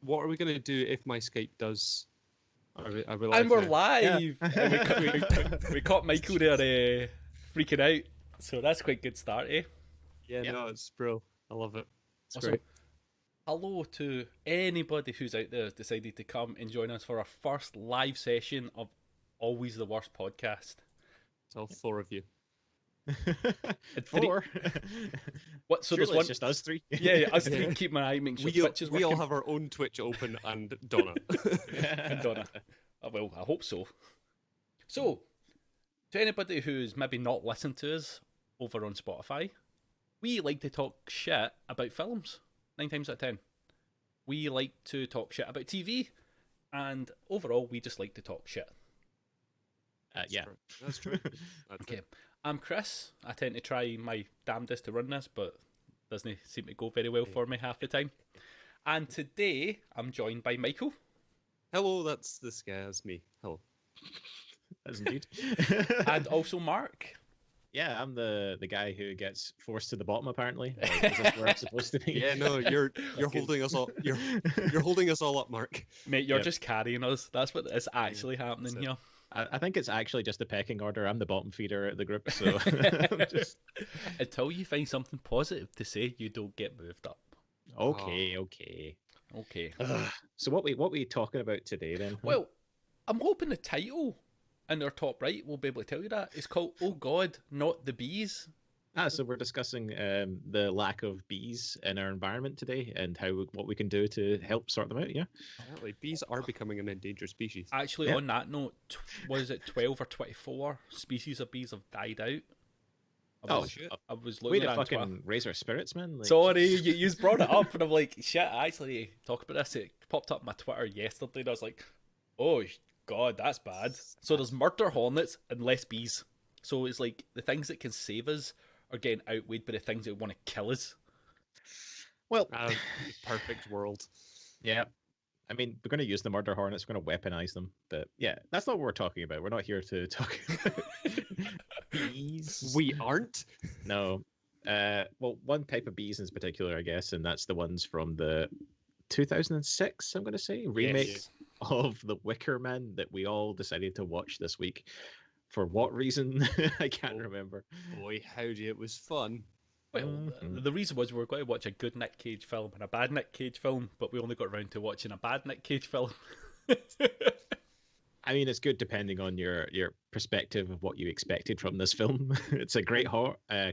what are we gonna do if my Skype does? Are we live And we're now? live! And we caught Micheal there freaking out. So that's quite a good start, eh? Yeah, Yep. no, it's brilliant. I love it. It's Also, great. hello to anybody who's out there decided to come and join us for our first live session of Always the Worst podcast. It's all four of you. And three- Or What? So surely there's one. it's just us three. Yeah, us three keep my eye, make sure Twitch is We working. all have our own Twitch open, and Donna. And Donna. Well, I hope so. So, to anybody who's maybe not listened to us over on Spotify, we like to talk shit about films 9 times out of 10. We like to talk shit about TV, and overall, we just like to talk shit. Yeah. That's true. That's Okay, it. I'm Chris. I tend to try my damnedest to run this, but doesn't seem to go very well for me half the time. And today, I'm joined by Micheal. Hello, that's this guy. That's me. Hello. That's indeed. And also Mark. Yeah, I'm the guy who gets forced to the bottom apparently. Like, is this where I'm supposed to be? Yeah, no, you're holding us all. You're holding us all up, Mark. Mate, you're Yep. just carrying us. That's what is actually happening that's it. here. I think it's actually just a pecking order. I'm the bottom feeder at the group, so I'm just Until you find something positive to say, you don't get moved up. okay. Okay. Okay. So what we talking about today then? huh? Well, I'm hoping the title in their top right will be able to tell you that. It's called Oh God, Not the Bees. So we're discussing the lack of bees in our environment today and what we can do to help sort them out. Yeah. Apparently, bees are becoming an endangered species. Actually, Yeah. on that note, was it 12 or 24 species of bees have died out? Oh, I was way looking to at it on Twitter. fucking raise our spirits, man. Like, Sorry, you brought it up, and I'm like, shit, I actually talk about this. It popped up on my Twitter yesterday, and I was like, oh, God, that's bad. So there's murder hornets and less bees. So it's like the things that can save us are getting outweighed by the things that want to kill us. Well, Perfect world. yeah. I mean, we're going to use the murder hornets. We're going to weaponize them, but yeah, that's not what we're talking about. We're not here to talk about bees. We aren't. No. Well, one type of bees in particular, I guess, and that's the ones from the 2006, I'm going to say, remake Yes. of The Wickerman that we all decided to watch this week. For what reason? I can't remember. Boy, howdy, it was fun. Well, Mhm. the reason was we were going to watch a good Nick Cage film and a bad Nick Cage film, but we only got around to watching a bad Nick Cage film. I mean, it's good depending on your perspective of what you expected from this film. It's a great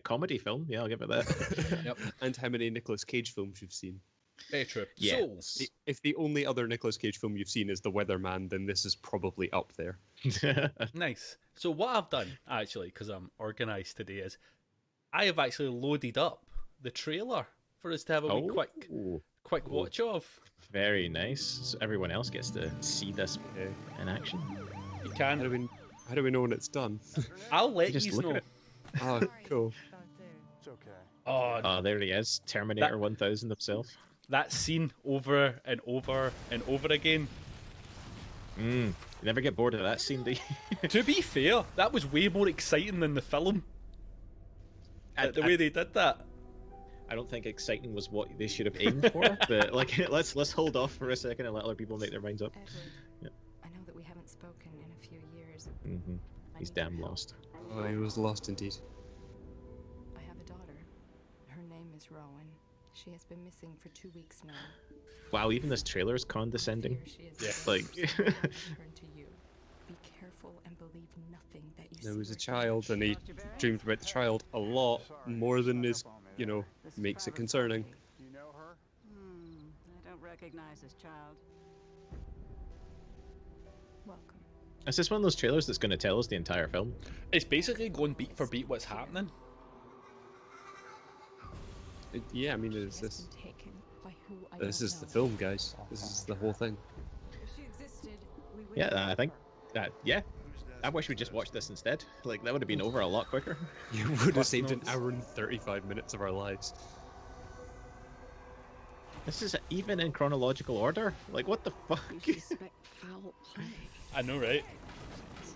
comedy film. Yeah, I'll give it that. Yep. And how many Nicolas Cage films you've seen? Very true. Yeah. So, If the only other Nicolas Cage film you've seen is The Weatherman, then this is probably up there. nice. So what I've done, actually, because I'm organised today, is I have actually loaded up the trailer for us to have a wee quick watch of. Very nice. So everyone else gets to see this Okay. in action. You How can. do we know when it's done? I'll let Just you look at know. it. Oh, cool. It's okay. Oh, Oh, there he is. Terminator 1000 himself. that scene over and over and over again. You never get bored of that scene, do you? To be fair, that was way more exciting than the film. The way they did that. I don't think exciting was what they should have aimed for, but like let's hold off for a second and let other people make their minds up. Edward, Yeah. I know that we haven't spoken in a few years. hmm I He's need your damn help. lost. Oh, he was lost indeed. I have a daughter. Her name is Rowan. She has been missing for 2 weeks now. Wow, even this trailer is condescending. Fear she is Yeah. Like- lost, so I turn to you. Be careful and believe nothing that you see. There was a or hear. child, and he dreamed about the child a lot more than is, makes it concerning. You know her? I don't recognize this child. Welcome. Is this one of those trailers that's going to tell us the entire film? It's basically going beat for beat what's happening. Yeah, I mean, She is has this been taken by who I this don't is the know. film, guys. This is the whole thing. If she existed, we would Yeah, have I think her. yeah. I wish we just watched this instead. Like that would have been over a lot quicker. You would have Fuck saved an knows. hour and 35 minutes of our lives. This is even in chronological order. Like what the fuck? We suspect foul play. I know, right?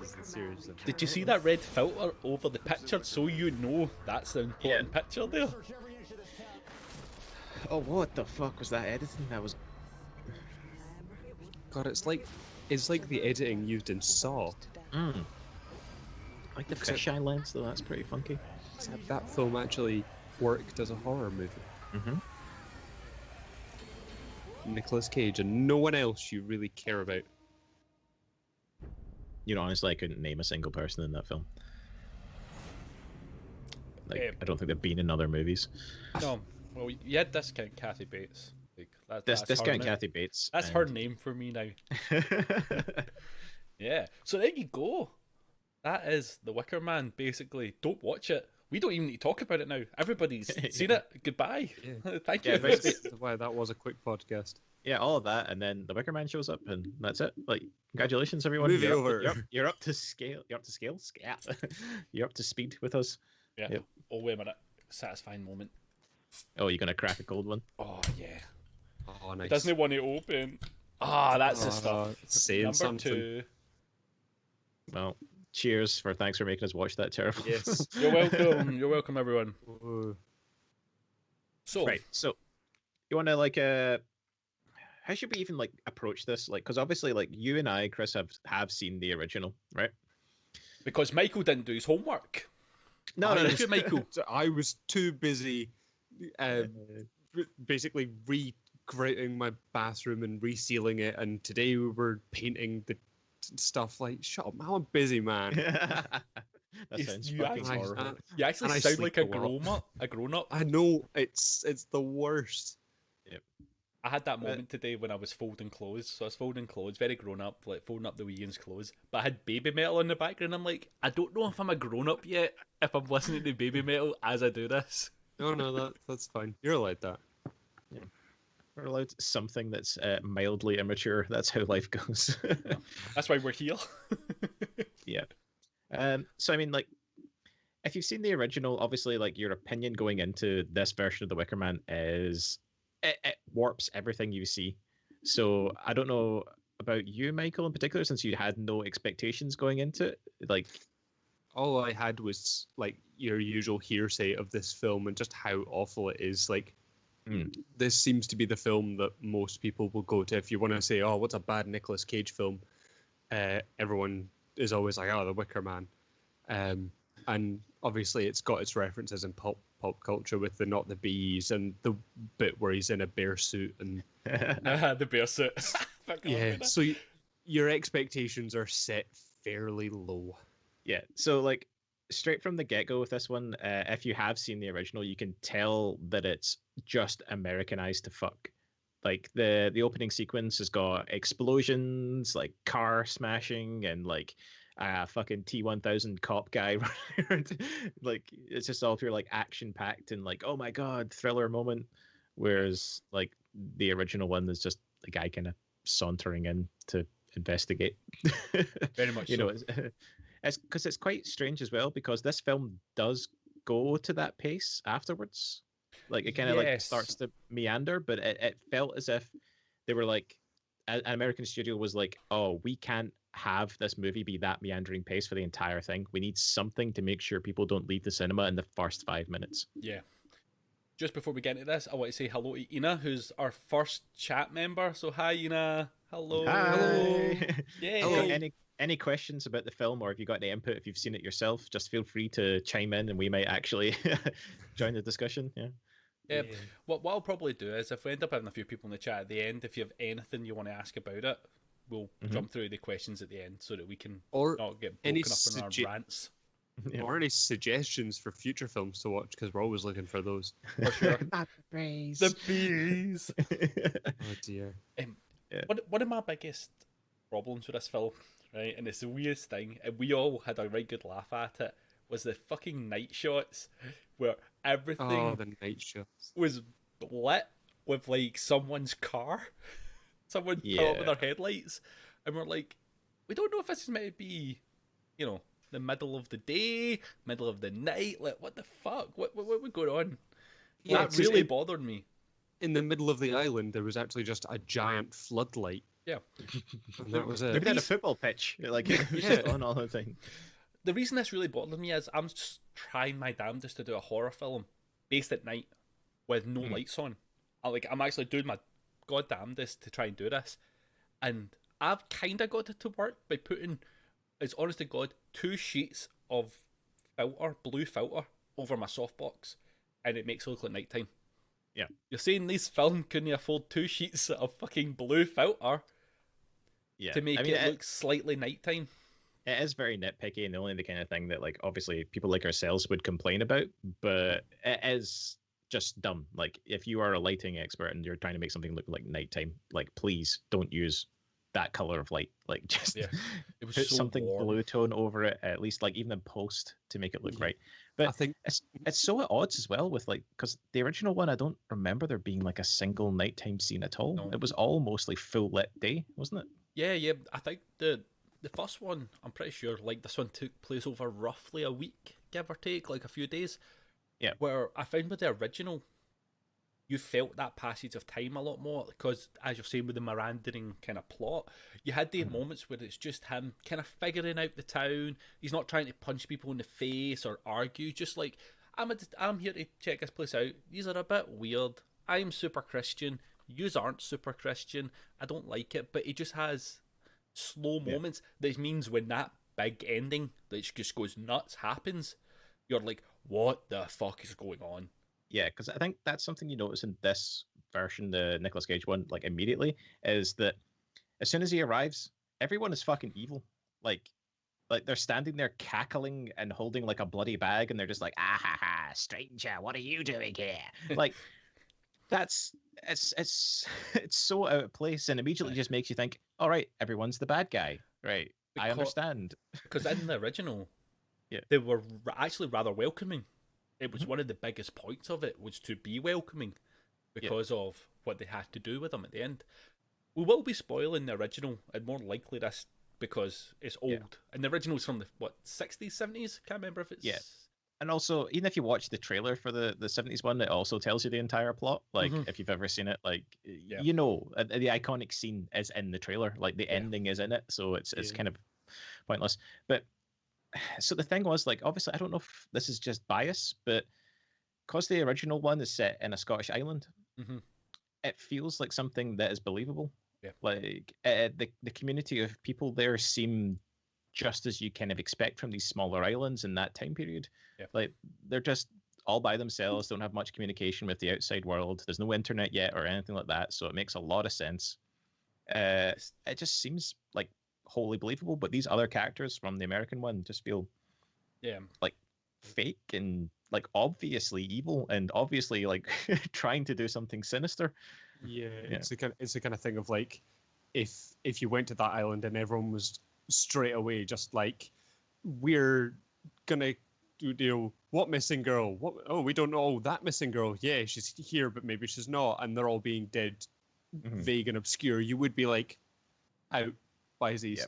This is the series. Did you see that red filter over the picture so you know that's the important picture there? Oh, what the fuck was that editing? That was God, it's like the editing used in Saw. Mm. Like the Except- fisheye lens, though, that's pretty funky. Except that film actually worked as a horror movie. Mm-hmm. Nicolas Cage and no one else you really care about. You know, honestly, I couldn't name a single person in that film. Like, I don't think they've been in other movies. No, well, you had Discount Kathy Bates. Like This that's her Discount name. Kathy Bates. That's her name for me now. Yeah. So there you go. That is The Wicker Man, basically. Don't watch it. We don't even need to talk about it now. Everybody's seen it. Goodbye. Yeah. Thank you. Yeah, basically, Wow, that was a quick podcast. yeah, all of that, and then the Wicker Man shows up, and that's it. Like, congratulations, everyone. Movie You're up- over. you're up to scale. You're up to scale. You're up to speed with us. Yeah. Yep. Oh, wait a minute. Satisfying moment. Oh, you're gonna crack a cold one. Oh, yeah. Oh, nice. Doesn't it want to open? Ah, that's the Oh, stuff. saying Number something. 2. Well, cheers for thanks for making us watch that terrible. Yes. You're welcome. You're welcome, everyone. Whoa. So, Right. So, you want to how should we even like approach this? Like, because obviously, like you and I, Chris, have seen the original, right? because Michael didn't do his homework. No, Look at Michael. So I was too busy basically regritting my bathroom and resealing it, and today we were painting the stuff. Like, shut up, I'm a busy man. That sounds You fucking actually- horrible. You actually And I sound sleep like a a lot. grown up. A grown up. I know, it's the worst. I had that moment today when I was folding clothes. So I was folding clothes, very grown up, like folding up the weekend's clothes. But I had Baby Metal in the background. I'm like, I don't know if I'm a grown up yet. If I'm listening to Baby Metal as I do this. No, that's fine. You're allowed that. We're allowed something that's mildly immature. That's how life goes. That's why we're here. Yeah. So I mean, like, if you've seen the original, obviously, like your opinion going into this version of the Wicker Man is it warps everything you see. So I don't know about you, Michael, in particular, since you had no expectations going into it. Like, All I had was like your usual hearsay of this film and just how awful it is. Like, this seems to be the film that most people will go to if you want to say, "Oh, what's a bad Nicolas Cage film?" Everyone is always like, "Oh, The Wicker Man," and obviously it's got its references in pop culture with the Not the Bees and the bit where he's in a bear suit and The bear suit. yeah. So your expectations are set fairly low. yeah. So like straight from the get-go with this one, if you have seen the original, you can tell that it's just Americanized to fuck. Like the opening sequence has got explosions, like car smashing, and like a fucking T-1000 cop guy running around. Like it's just all pure like action packed and like, oh my god, thriller moment. Whereas like the original one is just the guy kind of sauntering in to investigate. Very much you so. know, it's because it's quite strange as well because this film does go to that pace afterwards. Like it kind of like Yes. starts to meander, but it felt as if they were like an American studio was like, oh, we can't have this movie be that meandering pace for the entire thing. We need something to make sure people don't leave the cinema in the first 5 minutes. Yeah. Just before we get into this, I want to say hello to Ina, who's our first chat member. So hi, Ina. Hello. Hi. Yay. Hello. Any questions about the film, or if you got any input, if you've seen it yourself, just feel free to chime in, and we might actually join the discussion. Yeah. Yeah. What I'll probably do is if we end up having a few people in the chat at the end, if you have anything you want to ask about it, we'll jump through the questions at the end so that we can Or not get any broken up in our rants. Yeah. or any suggestions for future films to watch because we're always looking for those. For sure. Not the praise. The bees. Oh dear. Yeah. One of my biggest problems with this film, right, and it's the weirdest thing, and we all had a right good laugh at it, was the fucking night shots where everything Oh, the night shots. was lit with like someone's car. Someone put up with Yeah. their headlights, and we're like, we don't know if this is meant to be, you know, the middle of the day, middle of the night. Like, what the fuck? What going on? Yeah, That 'cause really in- bothered me. In the middle of the island, there was actually just a giant floodlight, Yeah. and that was it. Maybe they had a football pitch, like it was Yeah. on all the time. The reason this really bothered me is I'm just trying my damnedest to do a horror film based at night with no lights on. I'm actually doing my goddamnedest to try and do this, and I've kind of got it to work by putting, it's honest to God, 2 sheets of blue filter, over my softbox, and it makes it look like nighttime. Yeah. You're saying this film couldn't afford 2 sheets of fucking blue filter to make it look slightly nighttime? It is very nitpicky and only the kind of thing that, like, obviously people like ourselves would complain about, but it is just dumb. Like, if you are a lighting expert and you're trying to make something look like nighttime, like, please don't use that color of light. Like, just it was put so something warm. blue tone over it, at least, like, even in post, to make it look right. But I think it's so at odds as well with, like, because the original one, I don't remember there being like a single nighttime scene at all. No. It was all mostly full lit day, wasn't it? Yeah. I think the first one, I'm pretty sure, like, this one took place over roughly a week, give or take, like a few days. Yeah. Where I found with the original, you felt that passage of time a lot more, because, as you're saying, with the Mirandering kind of plot, you had the moments where it's just him kind of figuring out the town. He's not trying to punch people in the face or argue, just like, I'm here to check this place out. These are a bit weird. I'm super Christian. Yous aren't super Christian. I don't like it. But he just has slow moments that means when that big ending that just goes nuts happens, you're like, what the fuck is going on? Yeah, because I think that's something you notice in this version, the Nicolas Cage one, like, immediately, is that as soon as he arrives, everyone is fucking evil. Like they're standing there cackling and holding like a bloody bag, and they're just like, ah ha ha, stranger, what are you doing here? Like, it's so out of place, and immediately just makes you think, all right, everyone's the bad guy, right? I understand. Because in the original, Yeah. they were actually rather welcoming. It was one of the biggest points of it, was to be welcoming because of what they had to do with them at the end. We will be spoiling the original, and more likely this, because it's old. Yeah. And the original's from the, 60s, 70s? Can't remember if it's... Yeah. And also, even if you watch the trailer for the 70s one, it also tells you the entire plot. Like, if you've ever seen it, like, you know, the iconic scene is in the trailer. Like, the ending is in it, so it's kind of pointless. But so the thing was, like, obviously, I don't know if this is just bias, but because the original one is set in a Scottish island, it feels like something that is believable. Yeah. Like, the community of people there seem just as you kind of expect from these smaller islands in that time period. Yeah. Like, they're just all by themselves, don't have much communication with the outside world. There's no internet yet or anything like that, so it makes a lot of sense. It just seems like wholly believable, but these other characters from the American one just feel like fake and like obviously evil and obviously like trying to do something sinister. It's the kind of thing of, like, if you went to that island and everyone was straight away just like, we're gonna do, you know, what missing girl? What? Oh, we don't know that missing girl. Yeah, she's here, but maybe she's not, and they're all being dead, vague and obscure. You would be like, out by these.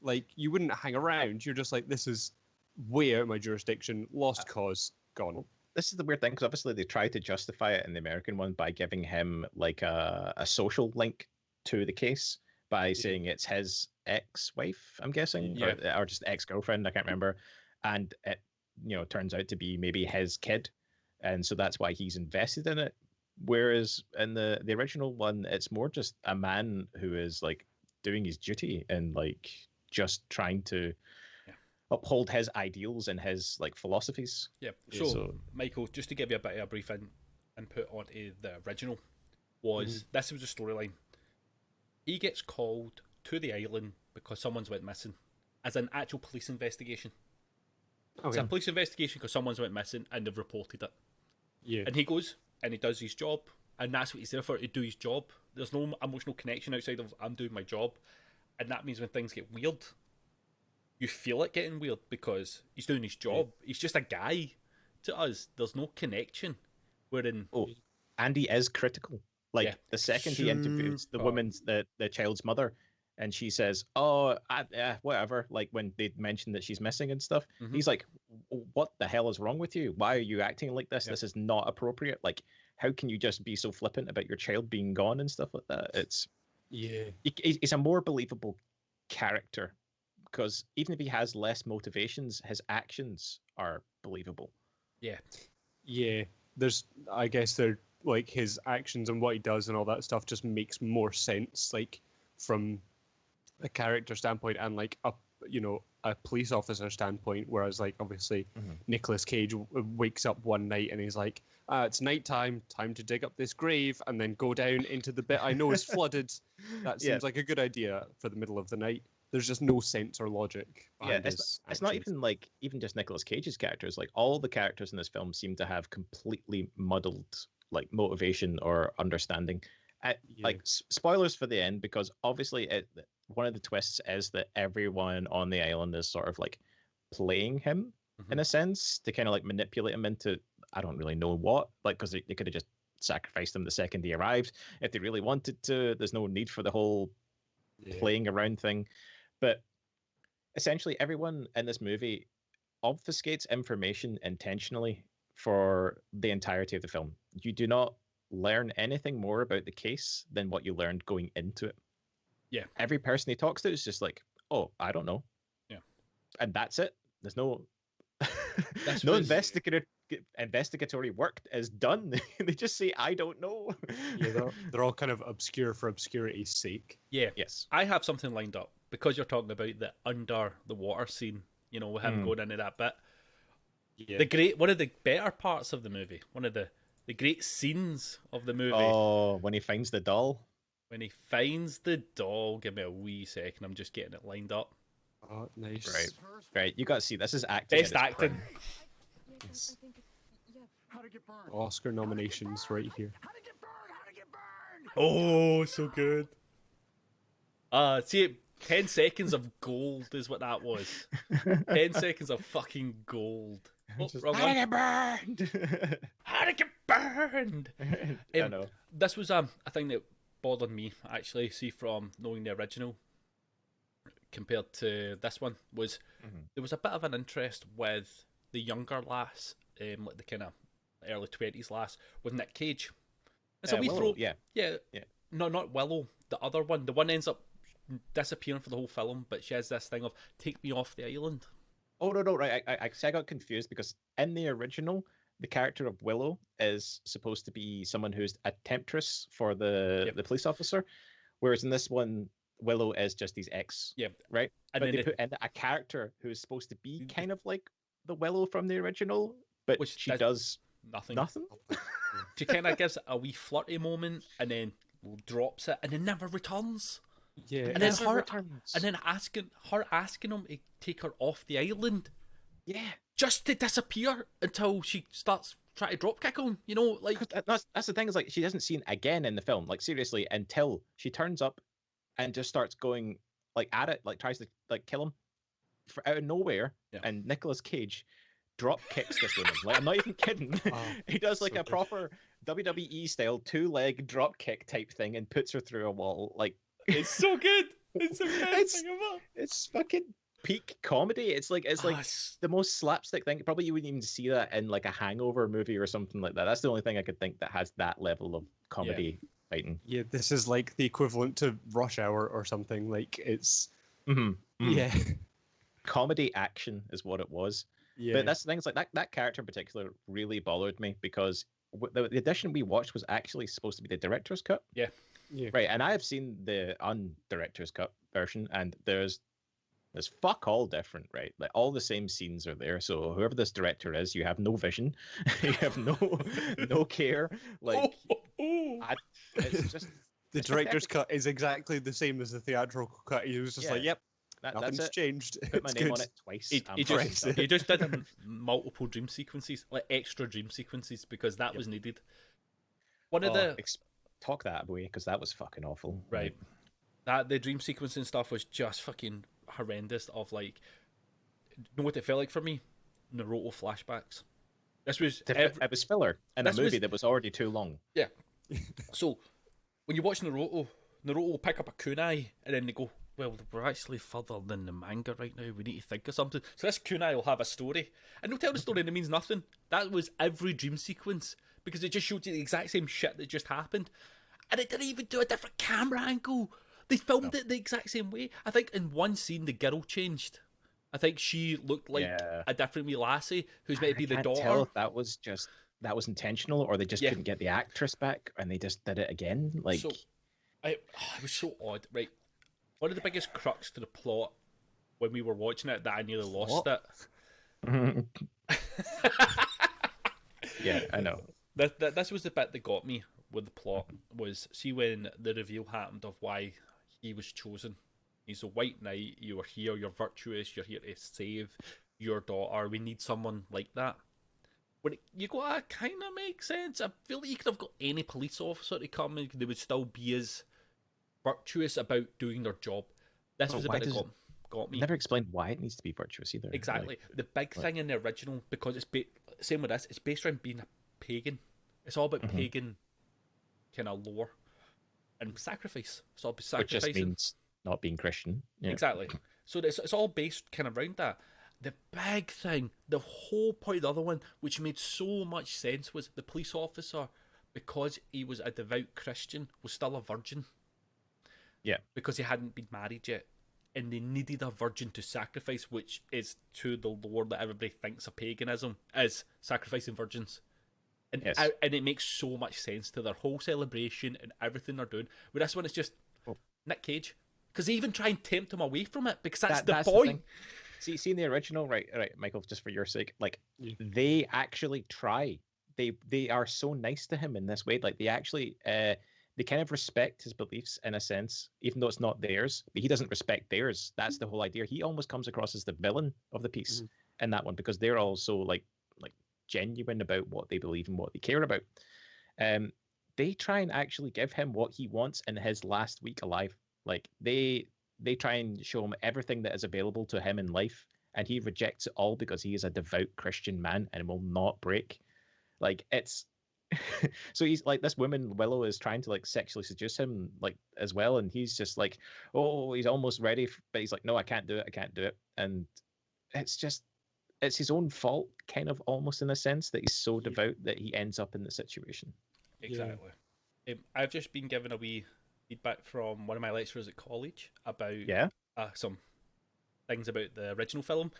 Like, you wouldn't hang around. You're just like, this is way out of my jurisdiction. Lost cause, gone. This is the weird thing, because obviously they try to justify it in the American one by giving him like a social link to the case by saying it's his ex-wife, I'm guessing, or just ex-girlfriend, I can't remember, and it, you know, turns out to be maybe his kid, and so that's why he's invested in it. Whereas in the original one, it's more just a man who is like doing his duty and like just trying to uphold his ideals and his like philosophies. Yeah. So, Michael, just to give you a bit of a brief input onto the original, was this was a storyline. He gets called to the island because someone's went missing, as an actual police investigation. Okay. It's a police investigation because someone's went missing and they've reported it. Yeah. And he goes and he does his job, and that's what he's there for, to do his job. There's no emotional connection outside of I'm doing my job, and that means when things get weird, you feel it getting weird because he's doing his job. He's just a guy to us. There's no connection. Wherein and he is critical. Like the second he interviews the woman's the child's mother, and she says, "Oh, whatever." Like when they mention that she's missing and stuff, he's like, "What the hell is wrong with you? Why are you acting like this? This is not appropriate. Like, how can you just be so flippant about your child being gone and stuff like that?" It's he's a more believable character because even if he has less motivations, his actions are believable. Yeah. I guess they're like his actions and what he does and all that stuff just makes more sense, like from a character standpoint and like a police officer standpoint, whereas like obviously Nicolas Cage wakes up one night and he's like, it's nighttime, time to dig up this grave and then go down into the bit I know is flooded. That seems like a good idea for the middle of the night. There's just no sense or logic behind his it's not actions. even like just Nicolas Cage's characters. Like all the characters in this film seem to have completely muddled like motivation or understanding. Like spoilers for the end, because obviously one of the twists is that everyone on the island is sort of like playing him in a sense to kind of like manipulate him into I don't really know what, like because they could have just sacrificed him the second he arrived if they really wanted to. There's no need for the whole playing around thing. But essentially, everyone in this movie obfuscates information intentionally for the entirety of the film. You do not learn anything more about the case than what you learned going into it. Yeah. Every person he talks to is just like, oh, I don't know. Yeah. And that's it. There's no investigatory work is done. They just say, I don't know. Yeah, they're all kind of obscure for obscurity's sake. Yeah. Yes. I have something lined up because you're talking about the under the water scene, with him going into that bit. Yeah. One of the better parts of the movie, one of the great scenes of the movie. Oh, when he finds the doll. When he finds the doll, give me a wee second. I'm just getting it lined up. Oh, nice. Right. You got to see. This is acting. Best acting. Yes. Oscar nominations right here. Oh, so good. See, 10 seconds of gold is what that was. 10 seconds of fucking gold. Oh, wrong How to one. get burned? How to get burned? I know. This was a thing that bothered me, actually, see, from knowing the original compared to this one, was there was a bit of an interest with the younger lass, like the kind of early 20s lass, with Nick Cage. It's a wee Willow, throw. yeah. No, not Willow. The other one. The one ends up disappearing for the whole film, but she has this thing of, take me off the island. Oh, no, right. I got confused because in the original, the character of Willow is supposed to be someone who's a temptress for the police officer, whereas in this one, Willow is just his ex. Yeah. Right? And but then they put in a character who is supposed to be kind of like the Willow from the original, but she does nothing. She kind of gives it a wee flirty moment and then drops it and then never returns. Yeah, and then asking him to take her off the island. Yeah, just to disappear until she starts trying to dropkick him. Like that's the thing, is like she isn't seen again in the film. Like seriously, until she turns up and just starts going like at it, like tries to like kill him out of nowhere, and Nicolas Cage drop kicks this woman. Like I'm not even kidding. He does like a proper WWE style 2-leg drop kick type thing and puts her through a wall. Like it's so good. It's the best thing ever. It's fucking peak comedy. It's like the most slapstick thing. Probably you wouldn't even see that in like a Hangover movie or something like that. That's the only thing I could think that has that level of comedy fighting. Yeah, this is like the equivalent to Rush Hour or something. Like it's yeah, comedy action is what it was. Yeah. But that's the thing. It's like that character in particular really bothered me because the edition we watched was actually supposed to be the director's cut. Yeah. Right, and I have seen the undirector's cut version, and there's fuck all different, right? Like all the same scenes are there. So whoever this director is, you have no vision, you have no care. Like it's just the director's cut is exactly the same as the theatrical cut. He was just like, "Yep, nothing's changed." Put my name on it twice. He just did multiple dream sequences, like extra dream sequences, because that was needed. One of the talk that away, because that was fucking awful. Right. That the dream sequencing stuff was just fucking horrendous. Of like, you know what it felt like for me? Naruto flashbacks. This was it was filler in a movie that was already too long. Yeah. So when you watch Naruto will pick up a kunai and then they go, well, we're actually further than the manga right now. We need to think of something. So this kunai will have a story, and they'll tell the story and it means nothing. That was every dream sequence, because it just showed you the exact same shit that just happened, and it didn't even do a different camera angle. They filmed it the exact same way. I think in one scene the girl changed. I think she looked like a different wee lassie who's meant to be the daughter. I can't tell if that was intentional, or they just couldn't get the actress back and they just did it again. Like it was so odd, right? one of the biggest crux to the plot when we were watching it that I nearly lost What? it. Yeah, I know. This was the bit that got me with the plot, was see when the reveal happened of why he was chosen. He's a white knight, you are here, you're virtuous, you're here to save your daughter, we need someone like that. You go, that kind of makes sense. I feel like you could have got any police officer to come and they would still be as virtuous about doing their job. This was the bit that got me. Never explained why it needs to be virtuous either. Exactly. The big thing in the original, because it's same with this, it's based around being a pagan. It's all about pagan kind of lore and sacrifice. It's all about sacrificing. Which just means not being Christian. Yeah. Exactly. So it's all based kind of around that. The big thing, the whole point of the other one, which made so much sense, was the police officer, because he was a devout Christian, was still a virgin. Yeah. Because he hadn't been married yet. And they needed a virgin to sacrifice, which is to the lore that everybody thinks of paganism, is sacrificing virgins. And, yes. And it makes so much sense to their whole celebration and everything they're doing. With this one, it's just Nick Cage. Because they even try and tempt him away from it, because that's the point. See in the original, right, Michael, just for your sake, like, they actually try. They are so nice to him in this way. Like, they actually, they kind of respect his beliefs in a sense, even though it's not theirs. But he doesn't respect theirs. That's the whole idea. He almost comes across as the villain of the piece in that one, because they're all so like genuine about what they believe and what they care about. They try and actually give him what he wants in his last week alive. Like, they try and show him everything that is available to him in life, and he rejects it all because he is a devout Christian man and will not break. Like, it's so he's like, this woman Willow is trying to like sexually seduce him like as well, and he's just like, oh, he's almost ready, but he's like, no, I can't do it. And it's his own fault, kind of, almost, in a sense, that he's so devout that he ends up in the situation. Exactly. I've just been given a wee feedback from one of my lecturers at college about some things about the original film.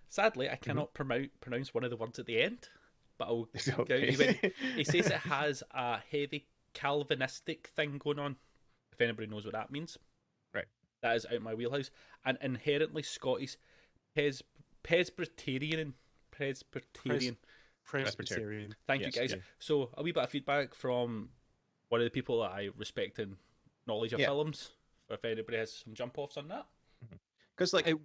Sadly, I cannot pronounce one of the words at the end, but I'll he says it has a heavy Calvinistic thing going on, if anybody knows what that means. Right. That is out my wheelhouse. And inherently Scottish Presbyterian. Thank you, guys. Yeah. So a wee bit of feedback from one of the people that I respect and knowledge of films, if anybody has some jump offs on that. Because like, as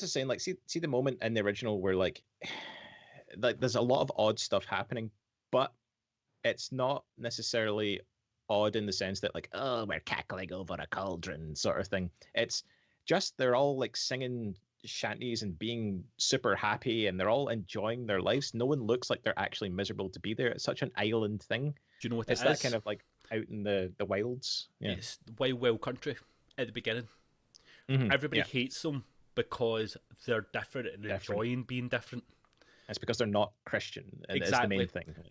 I was saying, like, see the moment in the original where like there's a lot of odd stuff happening, but it's not necessarily odd in the sense that like, oh, we're cackling over a cauldron sort of thing. It's just they're all like singing shanties and being super happy, and they're all enjoying their lives. No one looks like they're actually miserable to be there. It's such an island thing. Do you know what it's that kind of like out in the wilds? Yeah. It's wild country at the beginning. Everybody hates them because they're different and enjoying being different. It's because they're not Christian. And exactly. It's the main thing.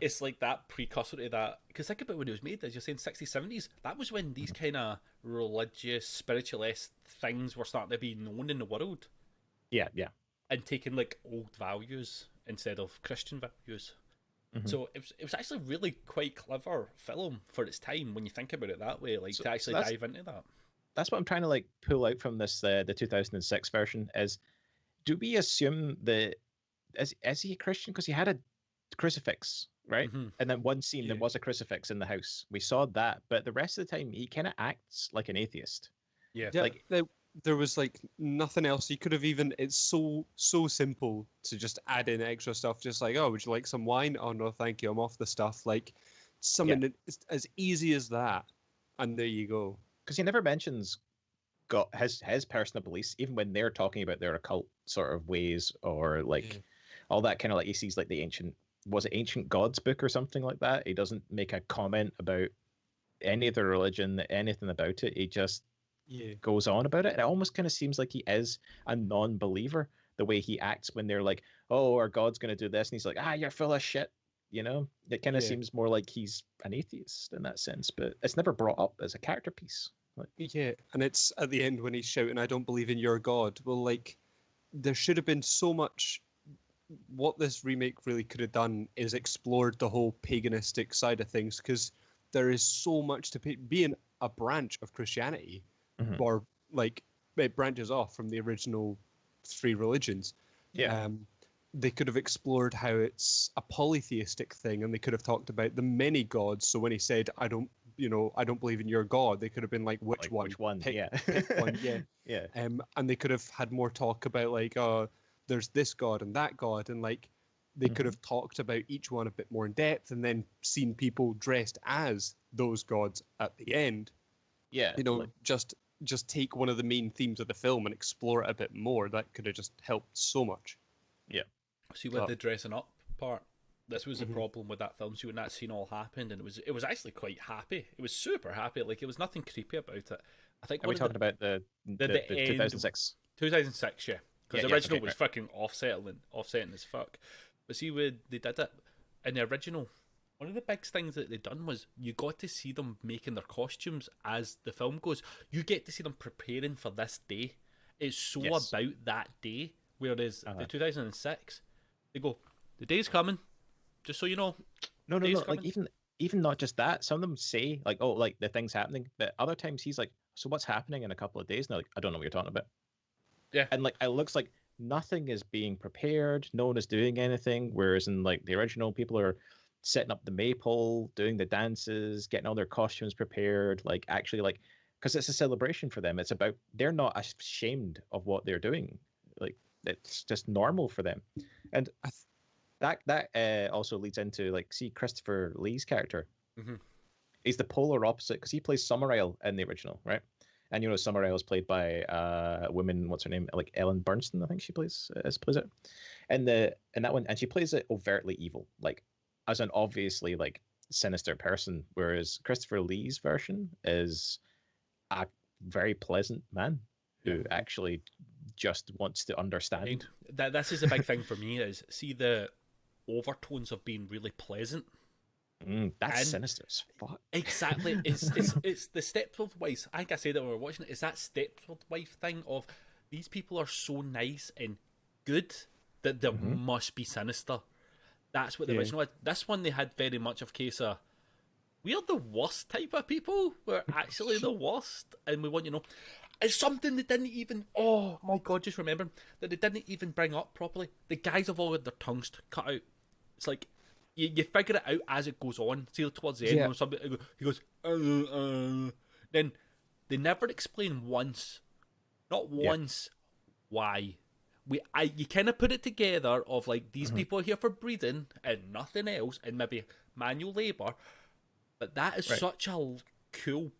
It's like that precursor to that. Because think about when it was made, as you're saying, 60s, 70s. That was when these kind of religious, spiritualist things were starting to be known in the world. Yeah. And taking like old values instead of Christian values. So it was actually really quite clever film for its time when you think about it that way. Like, to actually dive into that. That's what I'm trying to like pull out from this the 2006 version is, do we assume that is he a Christian because he had a crucifix, right? And then one scene there was a crucifix in the house. We saw that, but the rest of the time he kind of acts like an atheist. Yeah, like there was like nothing else he could have even. It's so simple to just add in extra stuff, just like, oh, would you like some wine? Oh no, thank you, I'm off the stuff. Like something that's as easy as that, and there you go. Because he never mentions God, his personal beliefs, even when they're talking about their occult sort of ways or like all that kind of, like, he sees like the ancient gods book or something like that. He doesn't make a comment about any of the religion, anything about it. He just goes on about it. It almost kind of seems like he is a non-believer, the way he acts when they're like, oh, our God's going to do this. And he's like, you're full of shit. You know, it kind of seems more like he's an atheist in that sense, but it's never brought up as a character piece. Like, and it's at the end when he's shouting, I don't believe in your God. Well, like, there should have been so much. What this remake really could have done is explored the whole paganistic side of things, because there is so much to being a branch of Christianity. or like it branches off from the original three religions. Yeah. They could have explored how it's a polytheistic thing, and they could have talked about the many gods. So when he said, I don't believe in your God," they could have been like, which one? Which one? Pick, Yeah. pick one, yeah. Yeah. And they could have had more talk about like, there's this God and that God, and like they could have talked about each one a bit more in depth, and then seen people dressed as those gods at the end. Yeah. Like, just take one of the main themes of the film and explore it a bit more. That could have just helped so much. yeah. See, with the dressing up part, this was the problem with that film. See, when that scene all happened, and it was actually quite happy. It was super happy. Like, it was nothing creepy about it. I think. Are we talking about the end, 2006? 2006, yeah. Because the original was right. fucking offsetting as fuck. But see, when they did it in the original, one of the big things that they done was you got to see them making their costumes as the film goes. You get to see them preparing for this day. It's so about that day. Whereas the 2006, they go, the day's coming, just so you know. No. Like even not just that. Some of them say like, oh, like the thing's happening, but other times he's like, so what's happening in a couple of days? And they're like, I don't know what you're talking about. Yeah. And like it looks like nothing is being prepared. No one is doing anything. Whereas in like the original, people are setting up the maypole, doing the dances, getting all their costumes prepared. Like actually, like because it's a celebration for them. It's about they're not ashamed of what they're doing. Like it's just normal for them. And that also leads into like see Christopher Lee's character. He's the polar opposite because he plays Summerisle in the original, right? And you know Summerisle is played by a woman, what's her name, like Ellen Burstyn, I think she plays it. And in that one, and she plays it overtly evil, like as an obviously like sinister person, whereas Christopher Lee's version is a very pleasant man who actually just wants to understand. This is a big thing for me is see the overtones of being really pleasant. That's sinister as fuck. Exactly. It's the Stepford Wives. I think I said that when we were watching it. It's that Stepford Wife thing of these people are so nice and good that there must be sinister. That's what the original had. This one they had very much of case of we're the worst type of people. We're actually the worst, and we want you to know. It's something they didn't even. Oh my god! Just remember that they didn't even bring up properly. The guys have all had their tongues cut out. It's like you figure it out as it goes on. See towards the end when somebody he goes. Then they never explain once, not once, why. You kind of put it together of like these people are here for breeding and nothing else, and maybe manual labour. But that is such a cool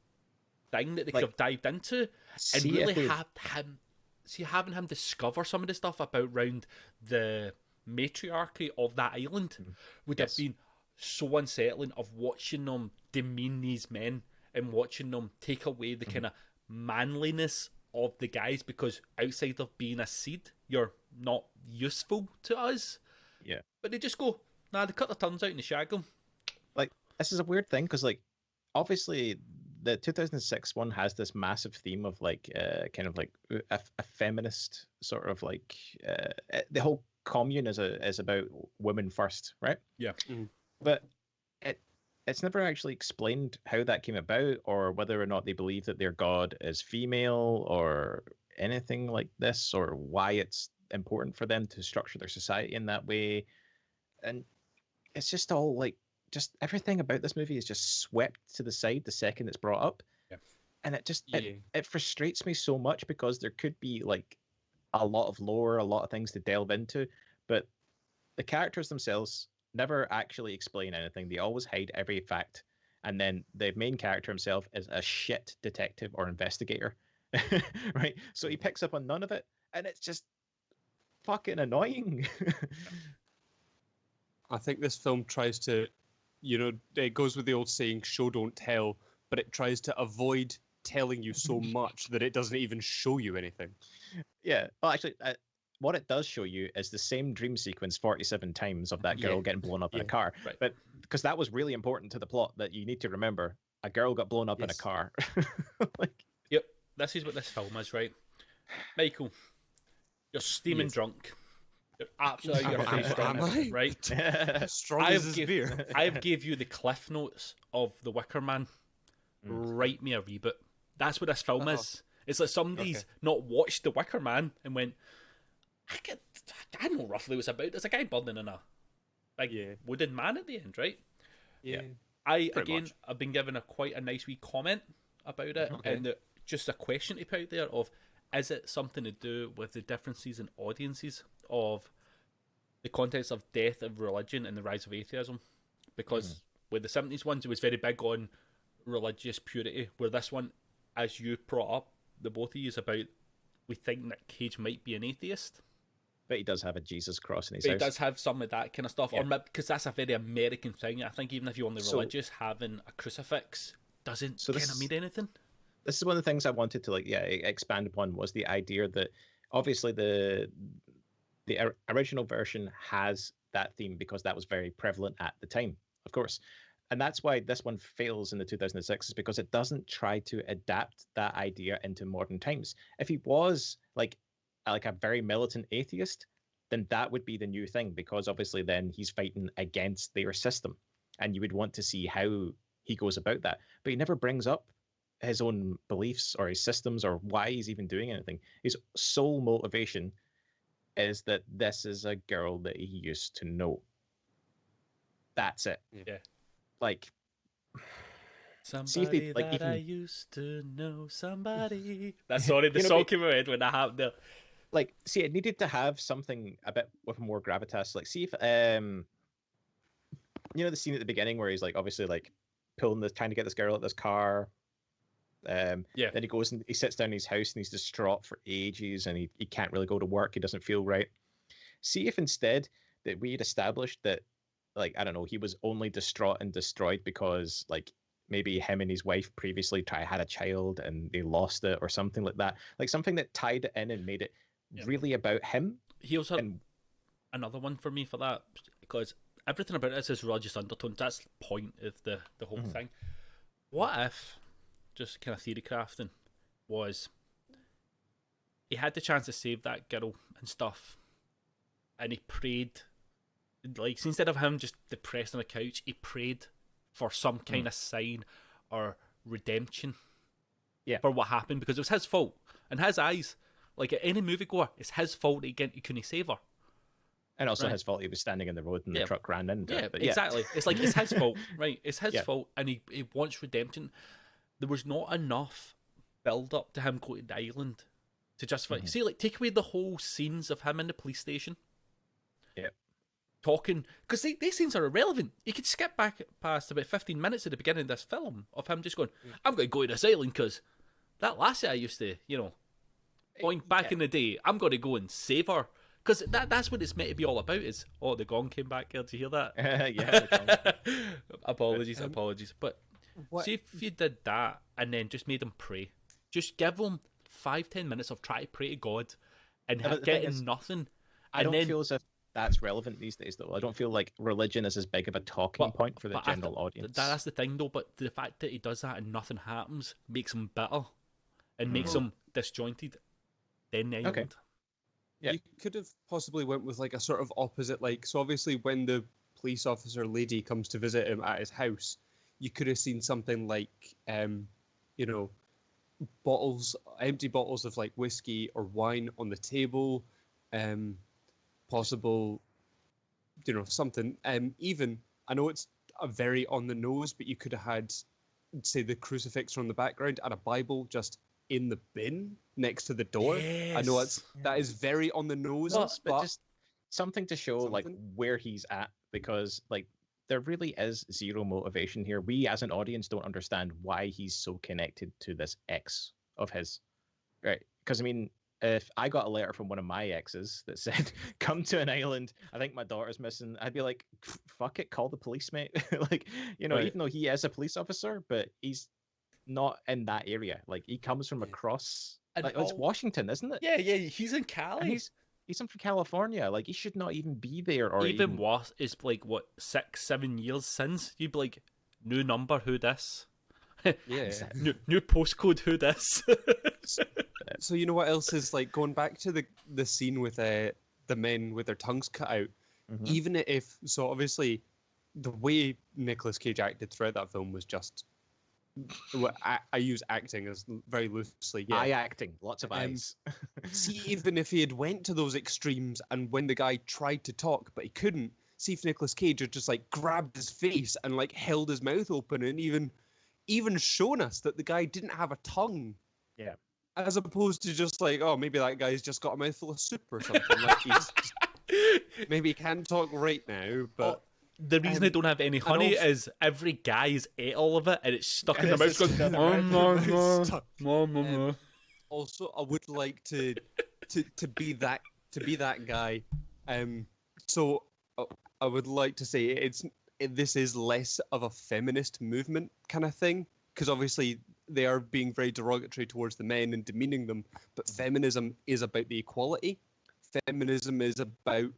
thing that they could have dived into and really having him discover some of the stuff about around the matriarchy of that island would have been so unsettling of watching them demean these men and watching them take away the kind of manliness of the guys because outside of being a seed, you're not useful to us. Yeah. But they just go, nah, they cut their tongues out and they shag them. Like, this is a weird thing because, like, obviously the 2006 one has this massive theme of like kind of like a feminist sort of like the whole commune is about women first, right? Yeah. But it's never actually explained how that came about or whether or not they believe that their god is female or anything like this or why it's important for them to structure their society in that way. And it's just all like just everything about this movie is just swept to the side the second it's brought up. Yeah. And it just it frustrates me so much because there could be like a lot of lore, a lot of things to delve into, but the characters themselves never actually explain anything. They always hide every fact. And then the main character himself is a shit detective or investigator. Right? So he picks up on none of it. And it's just fucking annoying. I think this film tries to, it goes with the old saying, show don't tell, but it tries to avoid telling you so much that it doesn't even show you anything. Yeah. Well, actually, what it does show you is the same dream sequence 47 times of that girl getting blown up in a car. Right. But because that was really important to the plot that you need to remember, a girl got blown up in a car. Yep. This is what this film is, right? Michael, you're steaming drunk. You're absolutely out of your face drunk, right? Strong as his beer. I have gave you the cliff notes of the Wickerman. Write me a wee bit. That's what this film is. It's like somebody's not watched The Wickerman and went, I know roughly what it's about. There's a guy burning in a big wooden man at the end, right? Yeah. I've been given quite a nice wee comment about it, and just a question to put out there of, is it something to do with the differences in audiences of the context of death of religion and the rise of atheism? Because with the 70s ones, it was very big on religious purity, where this one, as you brought up, the both of you, is about, we think Nick Cage might be an atheist. But he does have a Jesus cross in his house. He does have some of that kind of stuff, or because that's a very American thing. I think even if you're on the religious, having a crucifix doesn't kind of mean anything. This is one of the things I wanted to expand upon, was the idea that obviously the original version has that theme because that was very prevalent at the time, of course. And that's why this one fails in the 2006, is because it doesn't try to adapt that idea into modern times. If he was like a very militant atheist, then that would be the new thing, because obviously then he's fighting against their system, and you would want to see how he goes about that. But he never brings up his own beliefs or his systems or why he's even doing anything. His sole motivation is that this is a girl that he used to know. That's it. Yeah. Like, somebody I used to know, somebody. That's the song came out when I have the. Like, see, it needed to have something a bit with more gravitas. Like, see if the scene at the beginning where he's like obviously like trying to get this girl at this car. Then he goes and he sits down in his house and he's distraught for ages, and he can't really go to work. He doesn't feel right. See if instead that we had established that, like, I don't know, he was only distraught and destroyed because like maybe him and his wife previously had a child and they lost it or something like that. Like something that tied it in and made it really about him. He also had another one for me for that, because everything about this is religious undertones. That's the point of the whole thing. What if, just kind of theory crafting, was he had the chance to save that girl and stuff, and he prayed, like, instead of him just depressed on the couch, he prayed for some kind of sign or redemption for what happened, because it was his fault. In his eyes, like at any moviegoer, it's his fault that he couldn't save her. And also his fault he was standing in the road and the truck ran into it. But exactly. It's like, it's his fault, right? It's his fault, and he wants redemption. There was not enough build up to him going to the island to justify. See, like, take away the whole scenes of him in the police station. Yeah. Talking, because these scenes are irrelevant. You could skip back past about 15 minutes at the beginning of this film of him just going, I'm going to go to this island because that lassie I used to, going back in the day, I'm going to go and save her. Because that's what it's meant to be all about, is, the gong came back here. Did you hear that? Apologies. But see if you did that and then just made him pray. Just give him 5-10 minutes of trying to pray to God and getting nothing. I don't feel as if that's relevant these days, though. I don't feel like religion is as big of a talking point for the general audience. That's the thing, though. But the fact that he does that and nothing happens makes him bitter and makes him disjointed. Then the island. Yeah. You could have possibly went with like a sort of opposite, like, so obviously when the police officer lady comes to visit him at his house, you could have seen something like, empty bottles of like whiskey or wine on the table, possible, something. Even, I know it's a very on the nose, but you could have had, say, the crucifix from the background and a Bible just in the bin next to the door. Yes. I know that is very on the nose, but just something to show like where he's at, because like there really is zero motivation here. We as an audience don't understand why he's so connected to this ex of his, right? Because I mean, if I got a letter from one of my exes that said, come to an island, I think my daughter's missing, I'd be like, fuck it, call the police, mate. Like, even though he is a police officer, but he's not in that area. Like, he comes from across, it's Washington, isn't it? Yeah, he's in Cali. And he's from California. Like, he should not even be there. Or even worse, it's like, what, 6-7 years since? You'd be like, new number, who this? Yeah. new postcode, who this? So you know what else is, like, going back to the scene with the men with their tongues cut out, even if, so obviously the way Nicolas Cage acted throughout that film was just I use acting as very loosely. Yeah. Eye acting, lots of eyes. See, even if he had went to those extremes, and when the guy tried to talk but he couldn't, see if Nicolas Cage had just like grabbed his face and like held his mouth open, and even shown us that the guy didn't have a tongue. Yeah. As opposed to just like, oh, maybe that guy's just got a mouthful of soup or something. Like maybe he can't talk right now, but. The reason they don't have any honey is every guy's ate all of it and it's stuck in their mouth. Also, I would like to be that guy. So I would like to say this is less of a feminist movement kind of thing, because obviously they are being very derogatory towards the men and demeaning them. But feminism is about the equality. Feminism is about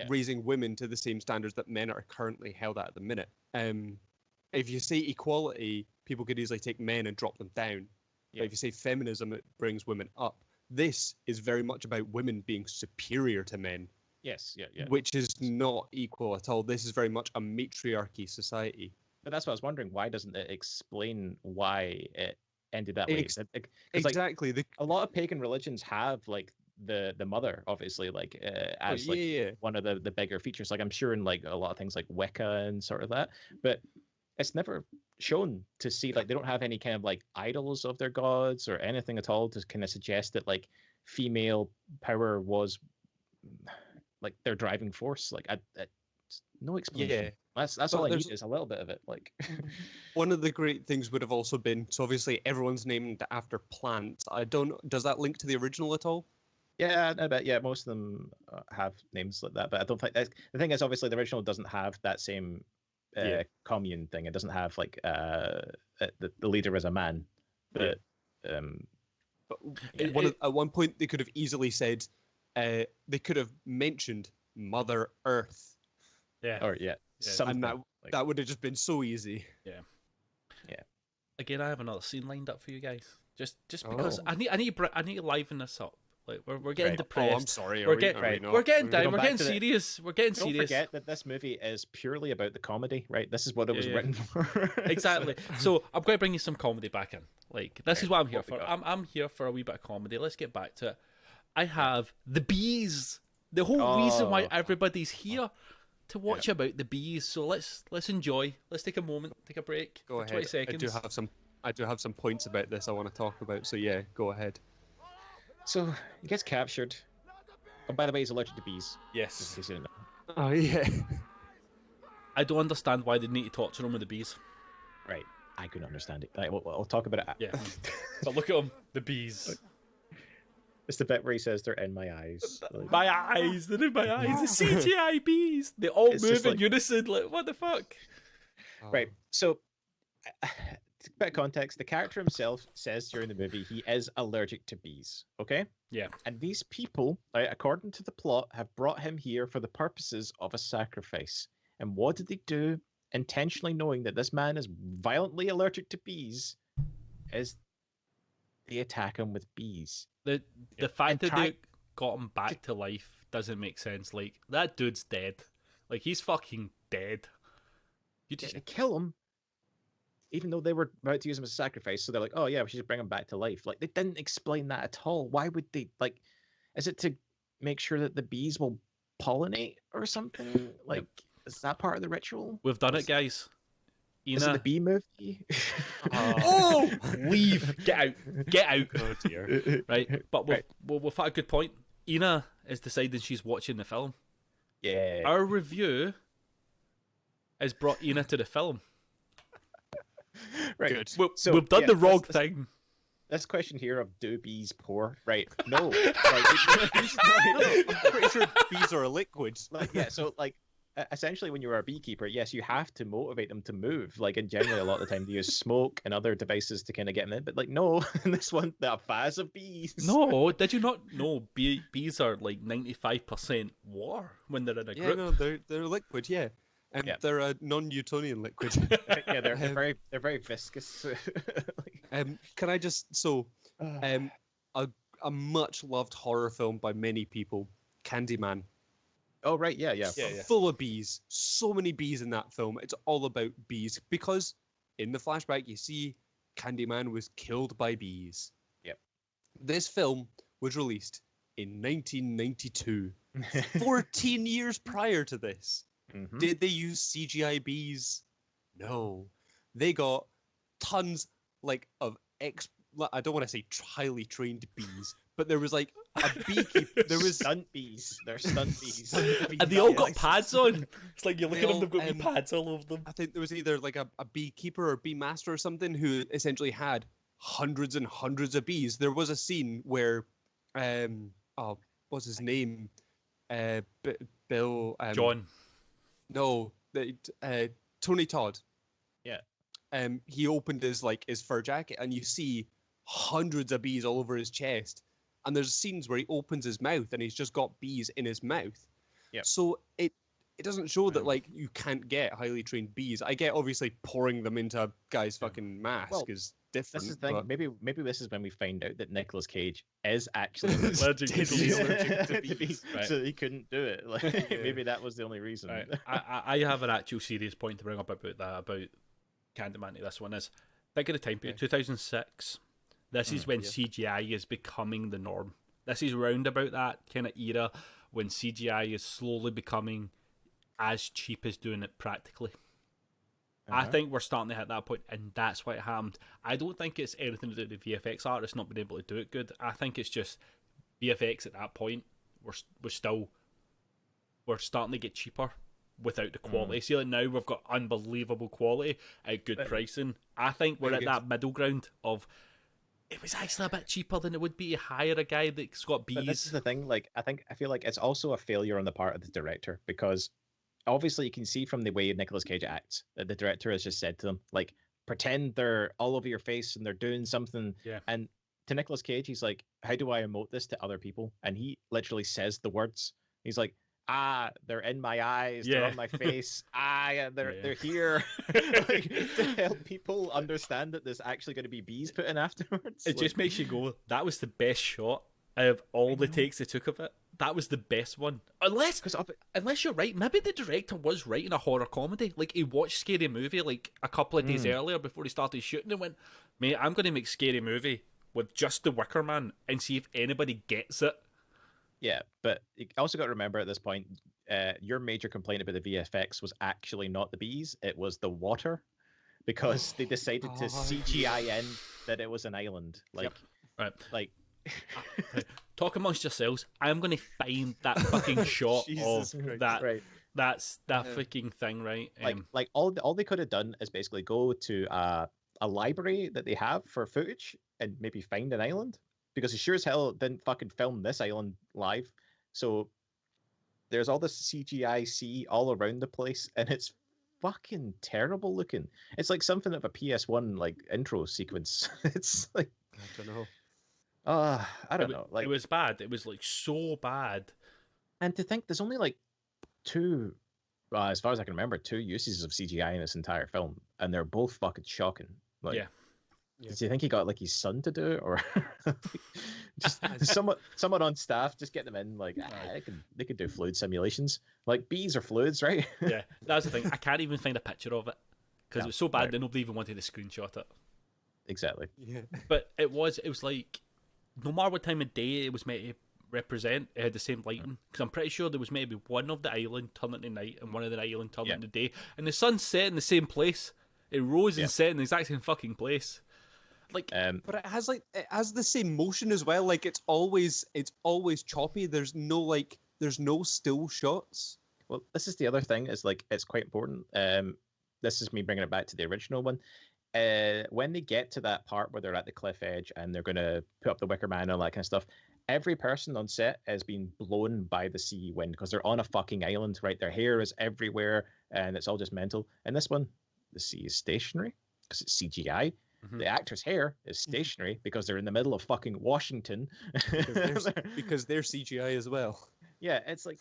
raising women to the same standards that men are currently held at the minute. If you say equality, people could easily take men and drop them down. But if you say feminism, it brings women up. This is very much about women being superior to men. Yes, Which is not equal at all. This is very much a matriarchy society. But that's what I was wondering. Why doesn't it explain why it ended that way? Exactly. Like, a lot of pagan religions have like the mother, obviously, like as one of the bigger features. Like I'm sure in like a lot of things like Wicca and sort of that. But it's never shown to see, like, they don't have any kind of like idols of their gods or anything at all to kind of suggest that like female power was like their driving force. Like no explanation. That's all I need is a little bit of it. Like one of the great things would have also been, so obviously everyone's named after plants. Does that link to the original at all? Yeah, I bet. Yeah, most of them have names like that, but I don't think the thing is, obviously the original doesn't have that same commune thing. It doesn't have like the leader is a man, but at one point they could have easily said they could have mentioned Mother Earth. Something, and that would have just been so easy. Yeah. Again, I have another scene lined up for you guys, just because I need to liven this up. Like we're getting depressed. Oh, I'm sorry. We're getting down. We're getting serious. We're getting serious. Don't forget that this movie is purely about the comedy, right? This is what it was written for. Exactly. So I'm going to bring you some comedy back in. Like this is what I'm here for. I'm here for a wee bit of comedy. Let's get back to it. I have the bees. The whole reason why everybody's here to watch about the bees. So let's enjoy. Let's take a moment, take a break. Go ahead. 20 seconds. I do have some points about this I want to talk about. So yeah, go ahead. So he gets captured. Oh, by the way, he's allergic to bees. Yes. Oh yeah. I don't understand why they need to torture him with the bees. Right. I couldn't understand it. Right, we'll talk about it. Yeah. But look at him, the bees. It's the bit where he says they're in my eyes. Like, my eyes, they're in my eyes. The CGI bees. They all move in unison. Like, what the fuck? Right. So, a bit of context. The character himself says during the movie he is allergic to bees. Okay? Yeah. And these people, right, according to the plot, have brought him here for the purposes of a sacrifice. And what did they do? Intentionally knowing that this man is violently allergic to bees, is they attack him with bees. The fact that they got him back to life doesn't make sense. Like, that dude's dead. Like, he's fucking dead. You just kill him, even though they were about to use him as a sacrifice. So they're like, oh yeah, we should just bring him back to life. Like, they didn't explain that at all. Why would they? Like, is it to make sure that the bees will pollinate or something? Like, is that part of the ritual? We've done it, guys. Is it the bee movie? Oh, leave! Get out! Get out! Oh dear! Right, but we've had a good point. Ina is deciding she's watching the film. Yeah. Our review has brought Ina to the film. Right. Good. We've done the wrong thing. This question here of do bees pour? Right. No. I'm pretty sure bees are a liquid. So essentially, when you're a beekeeper, yes, you have to motivate them to move. Like, and generally, a lot of the time, they use smoke and other devices to kind of get them in. But, like, no, in this one, they're a vase of bees. No, did you not know bees are like 95% water when they're in a group? Yeah, no, they're liquid, yeah. And they're a non-Newtonian liquid. Yeah, they're very viscous. Can I just a much loved horror film by many people, Candyman. Oh right, yeah. Full of bees. So many bees in that film. It's all about bees because in the flashback you see Candyman was killed by bees. Yep. This film was released in 1992, 14 years prior to this. Mhm. Did they use CGI bees? No. They got tons of I don't want to say highly trained bees, but there was like a beekeeper. There was stunt bees. They're stunt bees. And they all got pads on. It's like you look They at them, all, they've got wee pads all over them. I think there was either like a beekeeper or bee master or something who essentially had hundreds and hundreds of bees. There was a scene where, what's his name? Bill. John. No, Tony Todd. Yeah. He opened his fur jacket, and you see hundreds of bees all over his chest. And there's scenes where he opens his mouth, and he's just got bees in his mouth. Yeah. So it doesn't show that you can't get highly trained bees. I get obviously pouring them into a guy's fucking mask is different. This is the thing. but- Maybe this is when we find out that Nicolas Cage is actually Allergic to bees. allergic to to bees, Right. so he couldn't do it. Like maybe that was the only reason. Right. I have an actual serious point to bring up about that, about Candyman. This one is, think of the time period, 2006. This is when CGI is becoming the norm. This is round about that kind of era when CGI is slowly becoming as cheap as doing it practically. I think we're starting to hit that point, and that's why it happened. I don't think it's anything to do with the VFX artists not being able to do it good. I think it's just VFX at that point we're starting to get cheaper without the quality. See, like now we've got unbelievable quality at good pricing. I think we're at that middle ground of it was actually a bit cheaper than it would be to hire a guy that's got bees. But this is the thing. I feel like it's also a failure on the part of the director, because obviously you can see from the way Nicolas Cage acts that the director has just said to them, like, pretend they're all over your face and they're doing something. Yeah. And to Nicolas Cage, he's like, how do I emote this to other people? And he literally says the words. He's like, they're in my eyes, they're on my face, they're here. Like, to help people understand that there's actually going to be bees put in afterwards. It just makes you go, that was the best shot out of all the takes they took of it. That was the best one. Unless you're right, maybe the director was writing a horror comedy. Like, he watched Scary Movie like a couple of days earlier before he started shooting and went, mate, I'm going to make Scary Movie with just the Wickerman and see if anybody gets it. Yeah, but you also got to remember at this point, your major complaint about the VFX was actually not the bees, it was the water, because they decided to CGI in that it was an island. Like, Right. like Talk amongst yourselves. I'm going to find that fucking shot Jesus of Christ, that. right. That's that freaking thing, right? Like all they could have done is basically go to a library that they have for footage and maybe find an island, because he sure as hell didn't fucking film this island live. So there's all this CGI sea all around the place, and it's fucking terrible looking. It's like something of a PS1 like intro sequence. It's like, I don't know. I don't know. Like, it was bad. It was like so bad. and to think there's only like two, as far as I can remember, two uses of CGI in this entire film, and they're both fucking shocking. Like, Yeah. Does he think he got like his son to do it, or just someone on staff just get them in? Like, they could do fluid simulations. Like, bees are fluids, right? Yeah, that's the thing. I can't even find a picture of it because it was so bad that nobody even wanted to screenshot it. Exactly. Yeah. But it was like, no matter what time of day it was meant to represent, it had the same lighting. Because I'm pretty sure there was maybe one of the island turning to night and one of the island turning to day, and the sun set in the same place. It rose and set in the exact same fucking place. Like, but it has the same motion as well. Like, it's always choppy. There's no still shots. Well, this is the other thing. Is like, it's quite important. This is me bringing it back to the original one. When they get to that part where they're at the cliff edge and they're gonna put up the Wicker Man and all that kind of stuff, every person on set has been blown by the sea wind because they're on a fucking island, right? Their hair is everywhere and it's all just mental. And this one, the sea is stationary because it's CGI. Mm-hmm. The actor's hair is stationary because they're in the middle of fucking Washington. because they're CGI as well. Yeah, it's like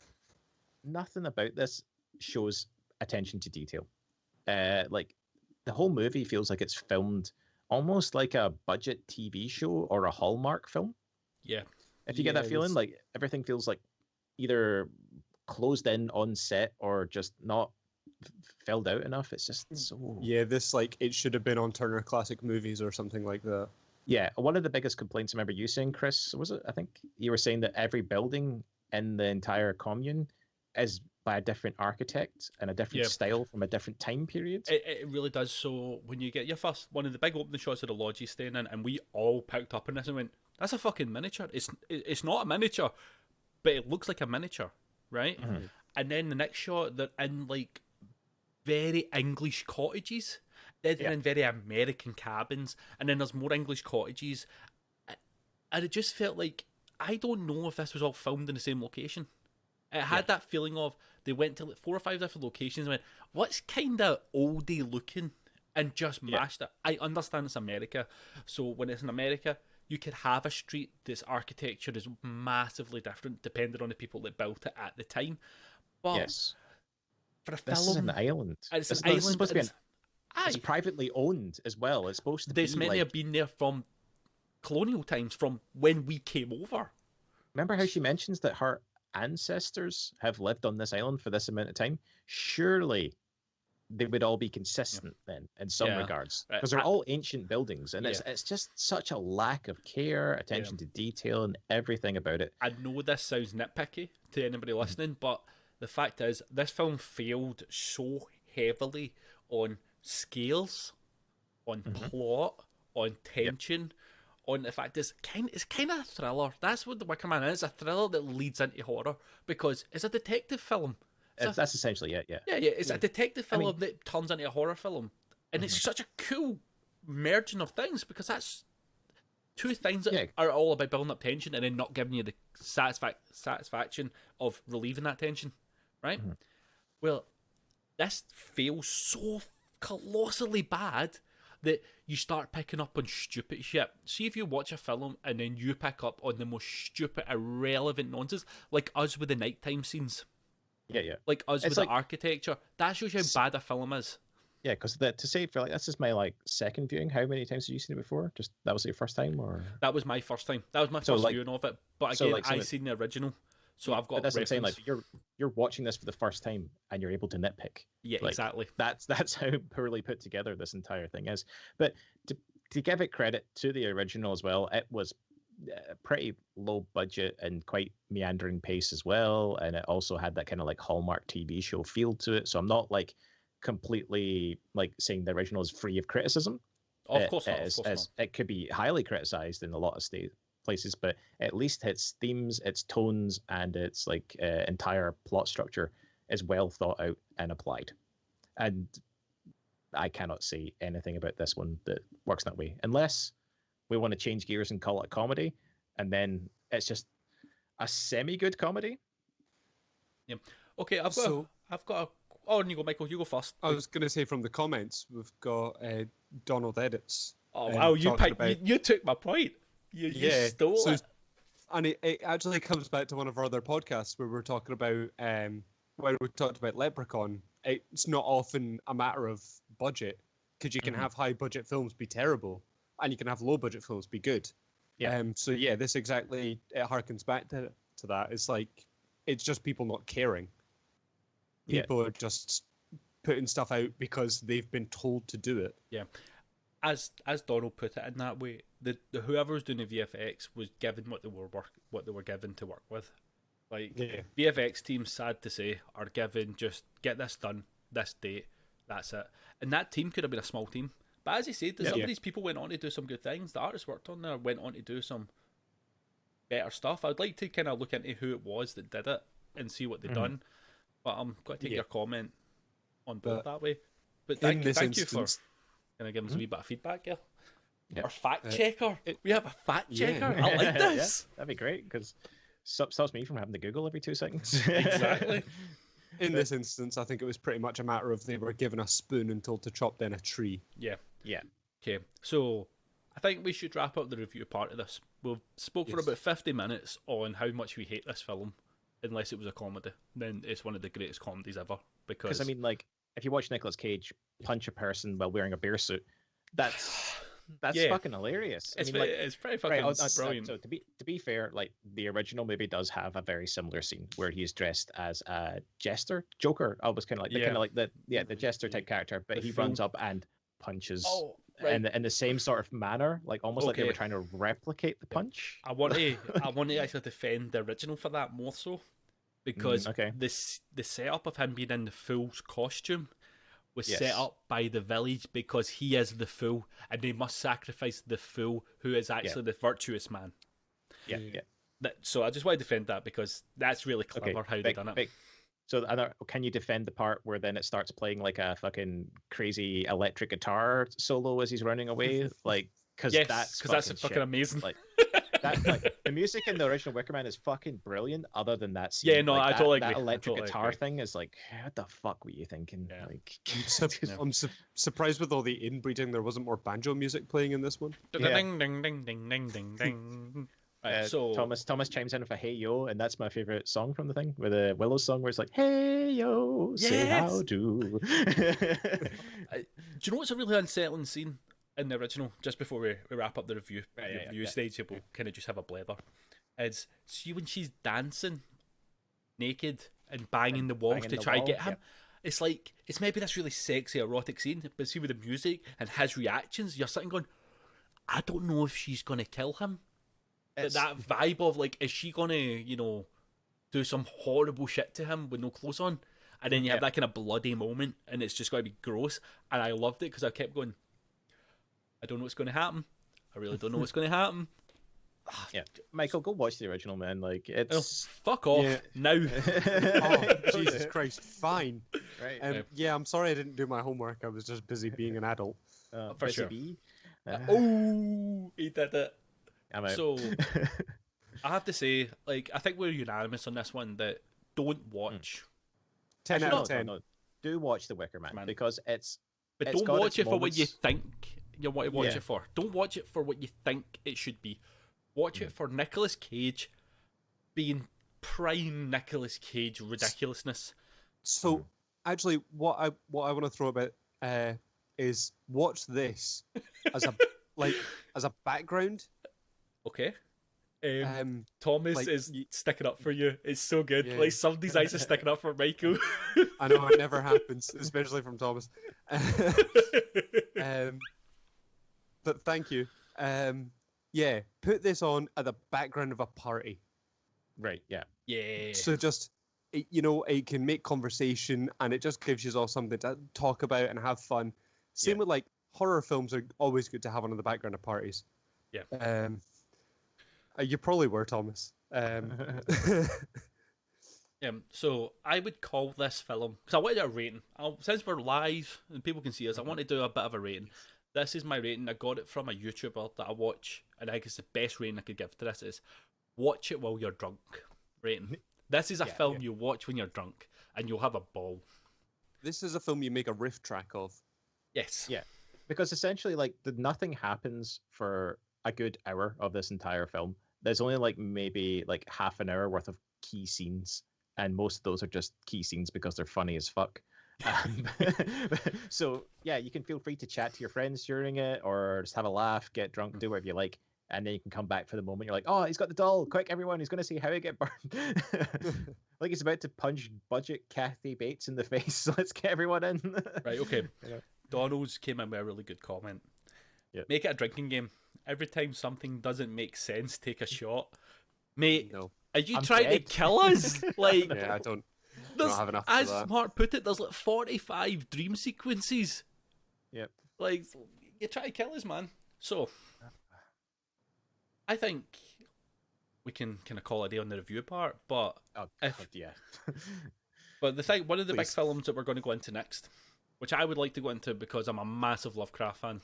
nothing about this shows attention to detail. Like, the whole movie feels like it's filmed almost like a budget TV show or a Hallmark film. Yeah. If you get that feeling, like, everything feels like either closed in on set or just not filled out enough. It's just so... Yeah, this, like, it should have been on Turner Classic Movies or something like that. Yeah, one of the biggest complaints I remember you saying, Chris, was it? I think you were saying that every building in the entire commune is by a different architect and a different style from a different time period. It really does. So when you get your first one of the big opening shots of the lodge he's staying in, and we all picked up on this and went, "That's a fucking miniature. It's not a miniature, but it looks like a miniature, right?" Mm-hmm. And then the next shot, they're in like very English cottages. Then they're in very American cabins, and then there's more English cottages, and it just felt like, I don't know if this was all filmed in the same location. It had that feeling of they went to like 4 or 5 different locations and went, what's kind of oldie looking, and just mashed it. I understand it's America, so when it's in America, you could have a street that's architecture is massively different depending on the people that built it at the time. But for a film, this is an island. It's This an is supposed island. to be it's privately owned as well. It's supposed to There's be many like... have been there from colonial times, from when we came over. Remember how she mentions that her ancestors have lived on this island for this amount of time? Surely they would all be consistent then in some regards, because they're all ancient buildings, and it's just such a lack of care, attention to detail, and everything about it. I know this sounds nitpicky to anybody listening, but the fact is this film failed so heavily on scales, on plot, on tension, on the fact it's kind of a thriller. That's what the Wickerman is, a thriller that leads into horror, because it's a detective film. That's essentially it, Yeah, it's a detective film that turns into a horror film. And it's such a cool merging of things, because that's two things that are all about building up tension and then not giving you the satisfaction of relieving that tension, right? Well, this feels so colossally bad that you start picking up on stupid shit. See if you watch a film and then you pick up on the most stupid, irrelevant nonsense, like us with the nighttime scenes. Like us with the architecture. That shows you how bad a film is. Yeah, because to say for like, this is my like second viewing. How many times have you seen it before? Just that was your first time, or that was my first time. That was my first viewing of it. But again, I seen the original, so I've got. That's what I'm saying. Like you're watching this for the first time and you're able to nitpick. Yeah, like, exactly. That's how poorly put together this entire thing is. But to give it credit to the original as well, it was pretty low budget and quite meandering pace as well, and it also had that kind of like Hallmark TV show feel to it. So I'm not like completely like saying the original is free of criticism. Of course not. It could be highly criticized in a lot of places, but at least its themes, its tones, and its like entire plot structure is well thought out and applied. And I cannot say anything about this one that works that way, unless we want to change gears and call it a comedy, and then it's just a semi-good comedy. Yeah. Okay, I've got a. Oh, and you go, Michael. You go first. I was going to say from the comments, we've got Donald Edits. Oh wow, you took my point. You stole it. And it actually comes back to one of our other podcasts where we're talking about where we talked about Leprechaun. It's not often a matter of budget, because you can have high budget films be terrible, and you can have low budget films be good. Yeah. So yeah, this exactly it harkens back to that. It's like it's just people not caring. People are just putting stuff out because they've been told to do it. Yeah. As Donald put it in that way, the whoever was doing the VFX was given what they were given to work with. Like VFX teams, sad to say, are given just get this done this date. That's it. And that team could have been a small team, but as you said, some of these people went on to do some good things. The artists worked on there went on to do some better stuff. I'd like to kind of look into who it was that did it and see what they've done. But I'm going to take your comment on board that way. But thank you for giving us a wee bit of feedback, Our fact checker. We have a fact checker. I like this. That'd be great, because stops me from having to Google every 2 seconds. Exactly. In this instance, I think it was pretty much a matter of they were given a spoon and told to chop down a tree. Yeah. Okay, so I think we should wrap up the review part of this. We've spoke for about 50 minutes on how much we hate this film. Unless it was a comedy, then it's one of the greatest comedies ever. Because I mean, like, if you watch Nicolas Cage punch a person while wearing a bear suit, that's That's fucking hilarious. I It's, mean, like, it's pretty right, fucking brilliant. so to be fair, like the original movie does have a very similar scene where he's dressed as a jester, Joker. I was kind of like the the jester type character, but The he fool. runs up and punches Oh, right. in the same sort of manner, like almost like they were Okay. trying to replicate the punch. I want to actually defend the original for that more so, because okay. the setup of him being in the fool's costume was set Yes. up by the village because he is the fool and they must sacrifice the fool who is actually the virtuous man. Yeah. So I just want to defend that because that's really clever how they done it. So can you defend the part where then it starts playing like a fucking crazy electric guitar solo as he's running away? Like, because Yes, that's fucking shit. amazing. Like that, like the music in the original Wickerman is fucking brilliant. Other than that scene, Yeah, no, like, I totally agree. That electric I totally guitar agree. thing is like, what the fuck were you thinking? Yeah. Like, I'm surprised with all the inbreeding there wasn't more banjo music playing in this one. Yeah. Ding ding ding ding ding ding ding. Right, so Thomas chimes in with a "Hey Yo," and that's my favorite song from the thing, with the Willows song where it's like "Hey Yo, say how Yes! do." do you know what's a really unsettling scene in the original? Just before we wrap up the review, stage, we'll kind of just have a blather. Is see when she's dancing naked and banging the walls banging to the try wall, to get him. yep. It's like it's maybe this really sexy erotic scene, but see with the music and his reactions, you're sitting going, I don't know if she's gonna kill him. But that vibe of like, is she gonna, do some horrible shit to him with no clothes on? And then you have that kind of bloody moment, and it's just going to be gross. And I loved it because I kept going, I don't know what's going to happen. I really don't know what's going to happen. Yeah, Michael, go watch the original, man. Like, it's Fuck off Yeah. now. Oh, Jesus Christ, fine. right. Yeah, I'm sorry I didn't do my homework. I was just busy being an adult. For Busy sure. Bee. Oh, he did it. I'm out. So, I have to say, like, I think we're unanimous on this one that don't watch. 10 out of 10. No. Do watch The Wicker Man, because it's. But it's don't got watch its it for what you moments. think you want to watch it for. Don't watch it for what you think it should be. Watch it for Nicolas Cage being prime Nicolas Cage ridiculousness. So, actually, what I want to throw about is watch this as a as a background. Okay. Thomas Thomas is sticking up for you. It's so good. Yeah. Like somebody's eyes are sticking up for Michael. I know it never happens, especially from Thomas. But thank you. Yeah, put this on at the background of a party. Right, yeah. Yeah. So just, it can make conversation, and it just gives you all something to talk about and have fun. Same with like horror films are always good to have on in the background of parties. Yeah. You probably were, Thomas. So I would call this film, because I wanted a rating. Since we're live and people can see us, I want to do a bit of a rating. This is my rating. I got it from a YouTuber that I watch, and I think it's the best rating I could give to this is watch it while you're drunk rating. This is a film you watch when you're drunk, and you'll have a ball. This is a film you make a riff track of. Yes. Yeah, because essentially, like, nothing happens for a good hour of this entire film. There's only like maybe like half an hour worth of key scenes, and most of those are just key scenes because they're funny as fuck. So yeah, you can feel free to chat to your friends during it, or just have a laugh, get drunk, do whatever you like, and then you can come back for the moment you're like, oh, he's got the doll, quick everyone, he's going to see how he get burned. Like he's about to punch budget Kathy Bates in the face, so let's get everyone in. Right, okay. Donald's came in with a really good comment. Yep. Make it a drinking game. Every time something doesn't make sense, take a shot. Mate, No. are you I'm trying dead. to kill us? Like, Yeah, I don't there's, have enough as for that. Mark put it, there's like 45 dream sequences. Yep. Like, you try to kill us, man. So, I think we can kind of call it a day on the review part, but Oh, if- God, yeah. but the thing, one of the big Please. films that we're going to go into next, which I would like to go into because I'm a massive Lovecraft fan.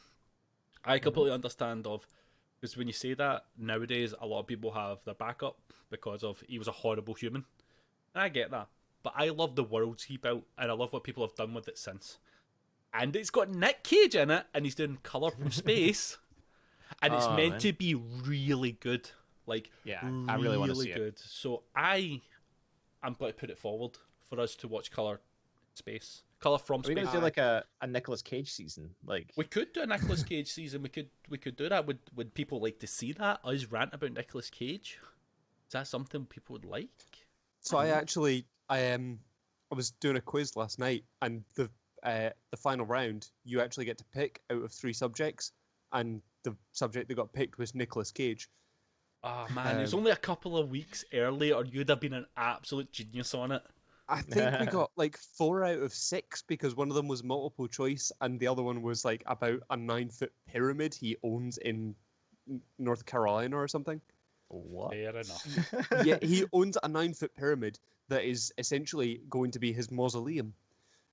I completely understand because when you say that nowadays, a lot of people have their backup because of he was a horrible human, and I get that. But I love the worlds he built, and I love what people have done with it since. And it's got Nick Cage in it, and he's doing Color from Space, and it's Oh, meant man. to be really good. Like, Yeah, I really wanna see it. good. So I'm going to put it forward for us to watch Color Space. Color from Are we Space. gonna do like a Nicolas Cage season? Like We could do a Nicolas Cage season. We could do that. Would people like to see that? Us rant about Nicolas Cage? Is that something people would like? So I was doing a quiz last night, and the final round, you actually get to pick out of 3 subjects, and the subject that got picked was Nicolas Cage. Oh man, it was only a couple of weeks early, or you'd have been an absolute genius on it. I think we got like 4 out of 6 because one of them was multiple choice, and the other one was like about a 9-foot pyramid he owns in North Carolina or something. what? Fair enough. Yeah, he owns a 9-foot pyramid that is essentially going to be his mausoleum.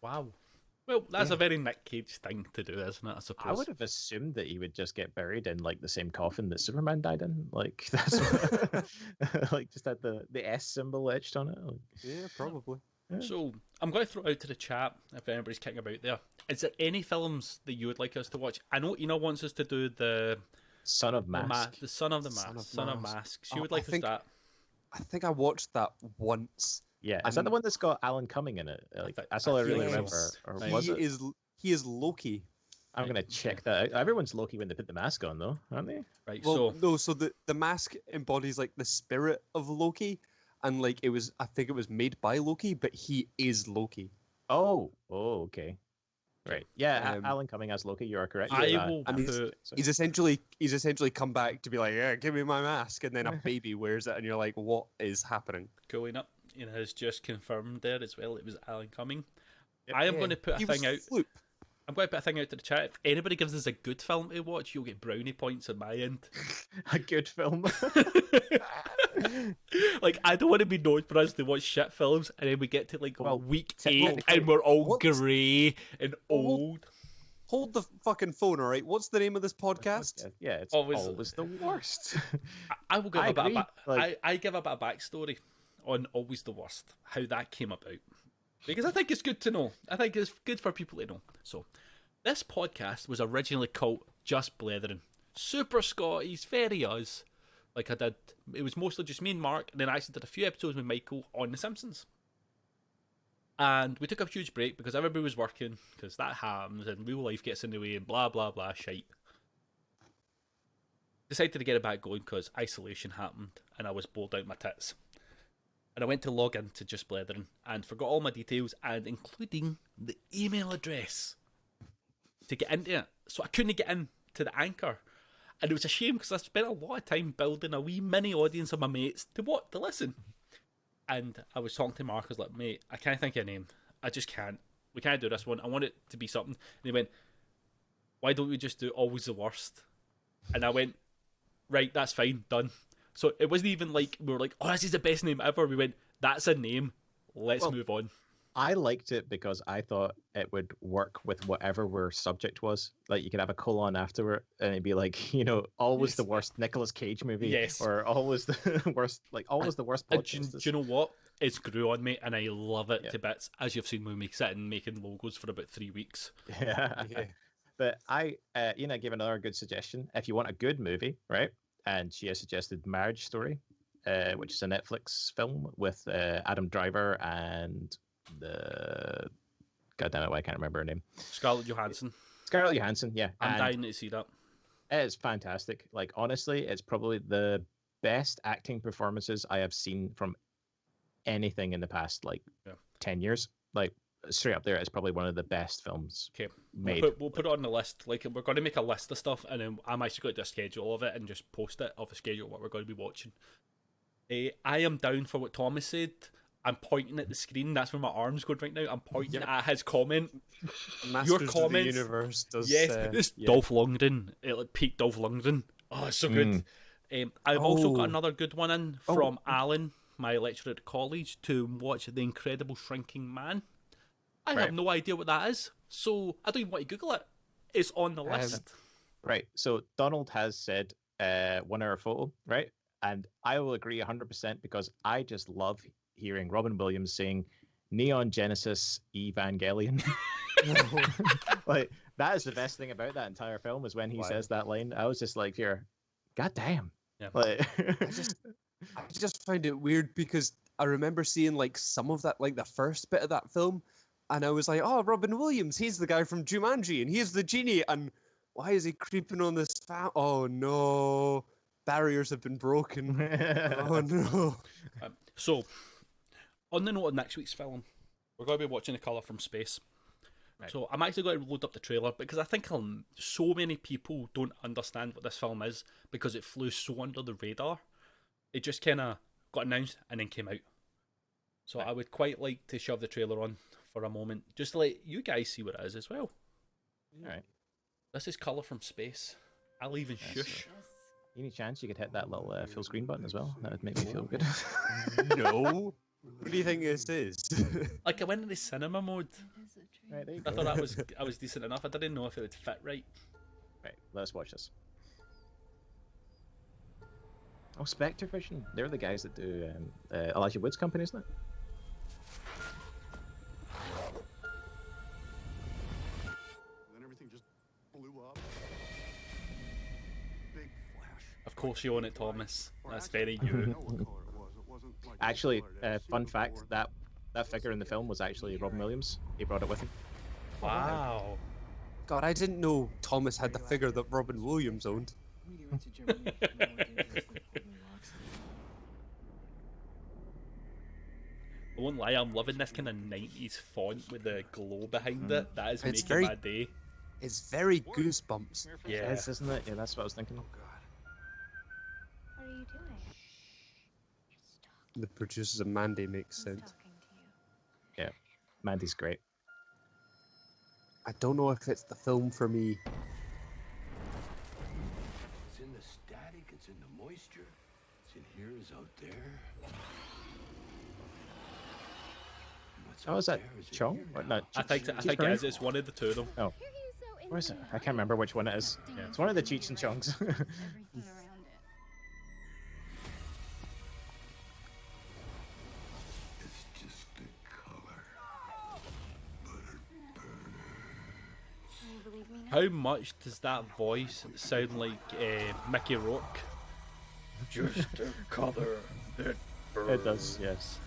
Wow. Well, that's a very Nick Cage thing to do, isn't it? I suppose. I would have assumed that he would just get buried in like the same coffin that Superman died in. Like that's what, like just had the S symbol etched on it. Like, Yeah, probably. So I'm going to throw out to the chat if anybody's kicking about there. Is there any films that you would like us to watch? I know Ina wants us to do the Son of Mask. the Son of the Son Mask. of Son of Mask. Masks. You Oh, would like I think- us that? I think I watched that once. Yeah, is that the one that's got Alan Cumming in it? Like that's all I really feel remember. so. Or Right. was it? He is Loki. I'm gonna check that out. Everyone's Loki when they put the mask on, though, aren't they? Right. Well, So no, so the mask embodies like the spirit of Loki, and like I think it was made by Loki, but he is Loki. Oh, okay. Right. Yeah, Um, Alan Cumming as Loki. You are correct. I Yeah, will and put. He's essentially come back to be like, yeah, give me my mask, and then a baby wears it, and you're like, what is happening? Going up, Ina has just confirmed there as well. It was Alan Cumming. Yep. I am going to put He a was thing out. Floop. I'm going to put a thing out to the chat. If anybody gives us a good film to watch, you'll get brownie points on my end. a good film. Like, I don't want to be known for us to watch shit films, and then we get to like Well, week 8, technically- and we're all What? grey and old. Hold the fucking phone, all right? What's the name of this podcast? Yeah, it's Always- always the worst. I will give I a bit. agree, like- I give a bit of backstory on Always the Worst, how that came about, because I think it's good to know. I think it's good for people to know. So, this podcast was originally called Just Blethering. Super Scotties, very us. Like I did, it was mostly just me and Mark, and then I actually did a few episodes with Michael on The Simpsons. And we took a huge break because everybody was working, because that happens, and real life gets in the way, and blah blah blah shite. Decided to get it back going because isolation happened, and I was bored out my tits. And I went to log in to Just Blethering and forgot all my details, and including the email address to get into it. So I couldn't get in to the anchor. And it was a shame because I spent a lot of time building a wee mini audience of my mates to listen. And I was talking to Mark, I was like, mate, I can't think of a name. I just can't. We can't do this one. I want it to be something. And he went, why don't we just do Always the Worst? And I went, right, that's fine, done. So it wasn't even like we were like, oh, this is the best name ever. We went, that's a name. Let's move on. I liked it because I thought it would work with whatever our subject was. Like you could have a colon afterward, and it'd be like, always Yes. the worst Nicolas Cage movie, Yes. or always the worst, like always the worst And do podcast. you know what? It's grew on me, and I love it Yeah. to bits. As you've seen when we sit and making logos for about 3 weeks. Yeah. Yeah. But Ina gave another good suggestion. If you want a good movie, right? And she has suggested Marriage Story, which is a Netflix film with Adam Driver and the God damn it, why I can't remember her name. Scarlett Johansson. Scarlett Johansson, yeah. I'm and dying to see that. it is fantastic. Like honestly, it's probably the best acting performances I have seen from anything in the past 10 years. Like straight up there, it's probably one of the best films Okay, made. we'll put it on the list. Like we're going to make a list of stuff, and then I'm actually going to do a schedule of it and just post it of a schedule of what we're going to be watching. I am down for what Thomas said. I'm pointing at the screen. That's where my arm's going right now. I'm pointing at his comment. Masters of the comments- Universe does. Yes, it's Dolph Lundgren. It like peak Dolph Lundgren. Oh, it's so good. I've also got another good one in from Alan, my lecturer at college, to watch The Incredible Shrinking Man. I have no idea what that is, so I don't even want to Google it. It's on the list. Right. So Donald has said 1 hour photo, right? And I will agree 100% because I just love hearing Robin Williams saying Neon Genesis Evangelion. Like that is the best thing about that entire film is when he says that line. I was just like, here, God damn. Yeah. Like I just find it weird because I remember seeing like some of that, like the first bit of that film, And I was like, oh, Robin Williams, he's the guy from Jumanji, and he's the genie, and why is he creeping on this oh no, barriers have been broken. Oh no. So, on the note of next week's film, we're going to be watching The Colour from Space. Right. So I'm actually going to load up the trailer because I think so many people don't understand what this film is because it flew so under the radar. It just kind of got announced and then came out. So I would quite like to shove the trailer on for a moment, just to let you guys see what it is as well. All right. This is Colour from Space. I'll even shush. Any chance you could hit that little full screen button as well? That would make me feel good. No. What do you think this is? Like, I went into cinema mode. Right, there you I go. thought I was decent enough. I didn't know if it would fit right. Right, let's watch this. Oh, Spectre Vision. They're the guys that do Elijah Wood's company, isn't it? Then everything just blew up. Big flash. Of course you own it, Thomas. That's very I you. don't know what color it was. It wasn't like the Actually, color it had fun seen fact, before. that figure in the film was actually Robin Williams. He brought it with him. Wow. God, I didn't know Thomas had the figure that Robin Williams owned. I won't lie, I'm loving this kind of 90s font with the glow behind it. That is It's making very- my day. It's very Goosebumps. Yeah. Yes, isn't it? Yeah, that's what I was thinking. Oh God. What are you doing? The producers of Mandy makes Who's sense. talking to you? Yeah, Mandy's great. I don't know if it's the film for me. It's in the static, it's in the moisture, it's in here, it's out there. And what's Oh, out is that there is in Chong? here Or now. no, I think Cheech it Marin? is. It's one of the two of them. Oh, where is it? I can't remember which one it is. Yeah. It's one of the Cheech and Chongs. Everything around it. It's just the color. But it burns. Can you believe me now? How much does that voice sound like Mickey Rourke? Just the color that burns. It does, yes.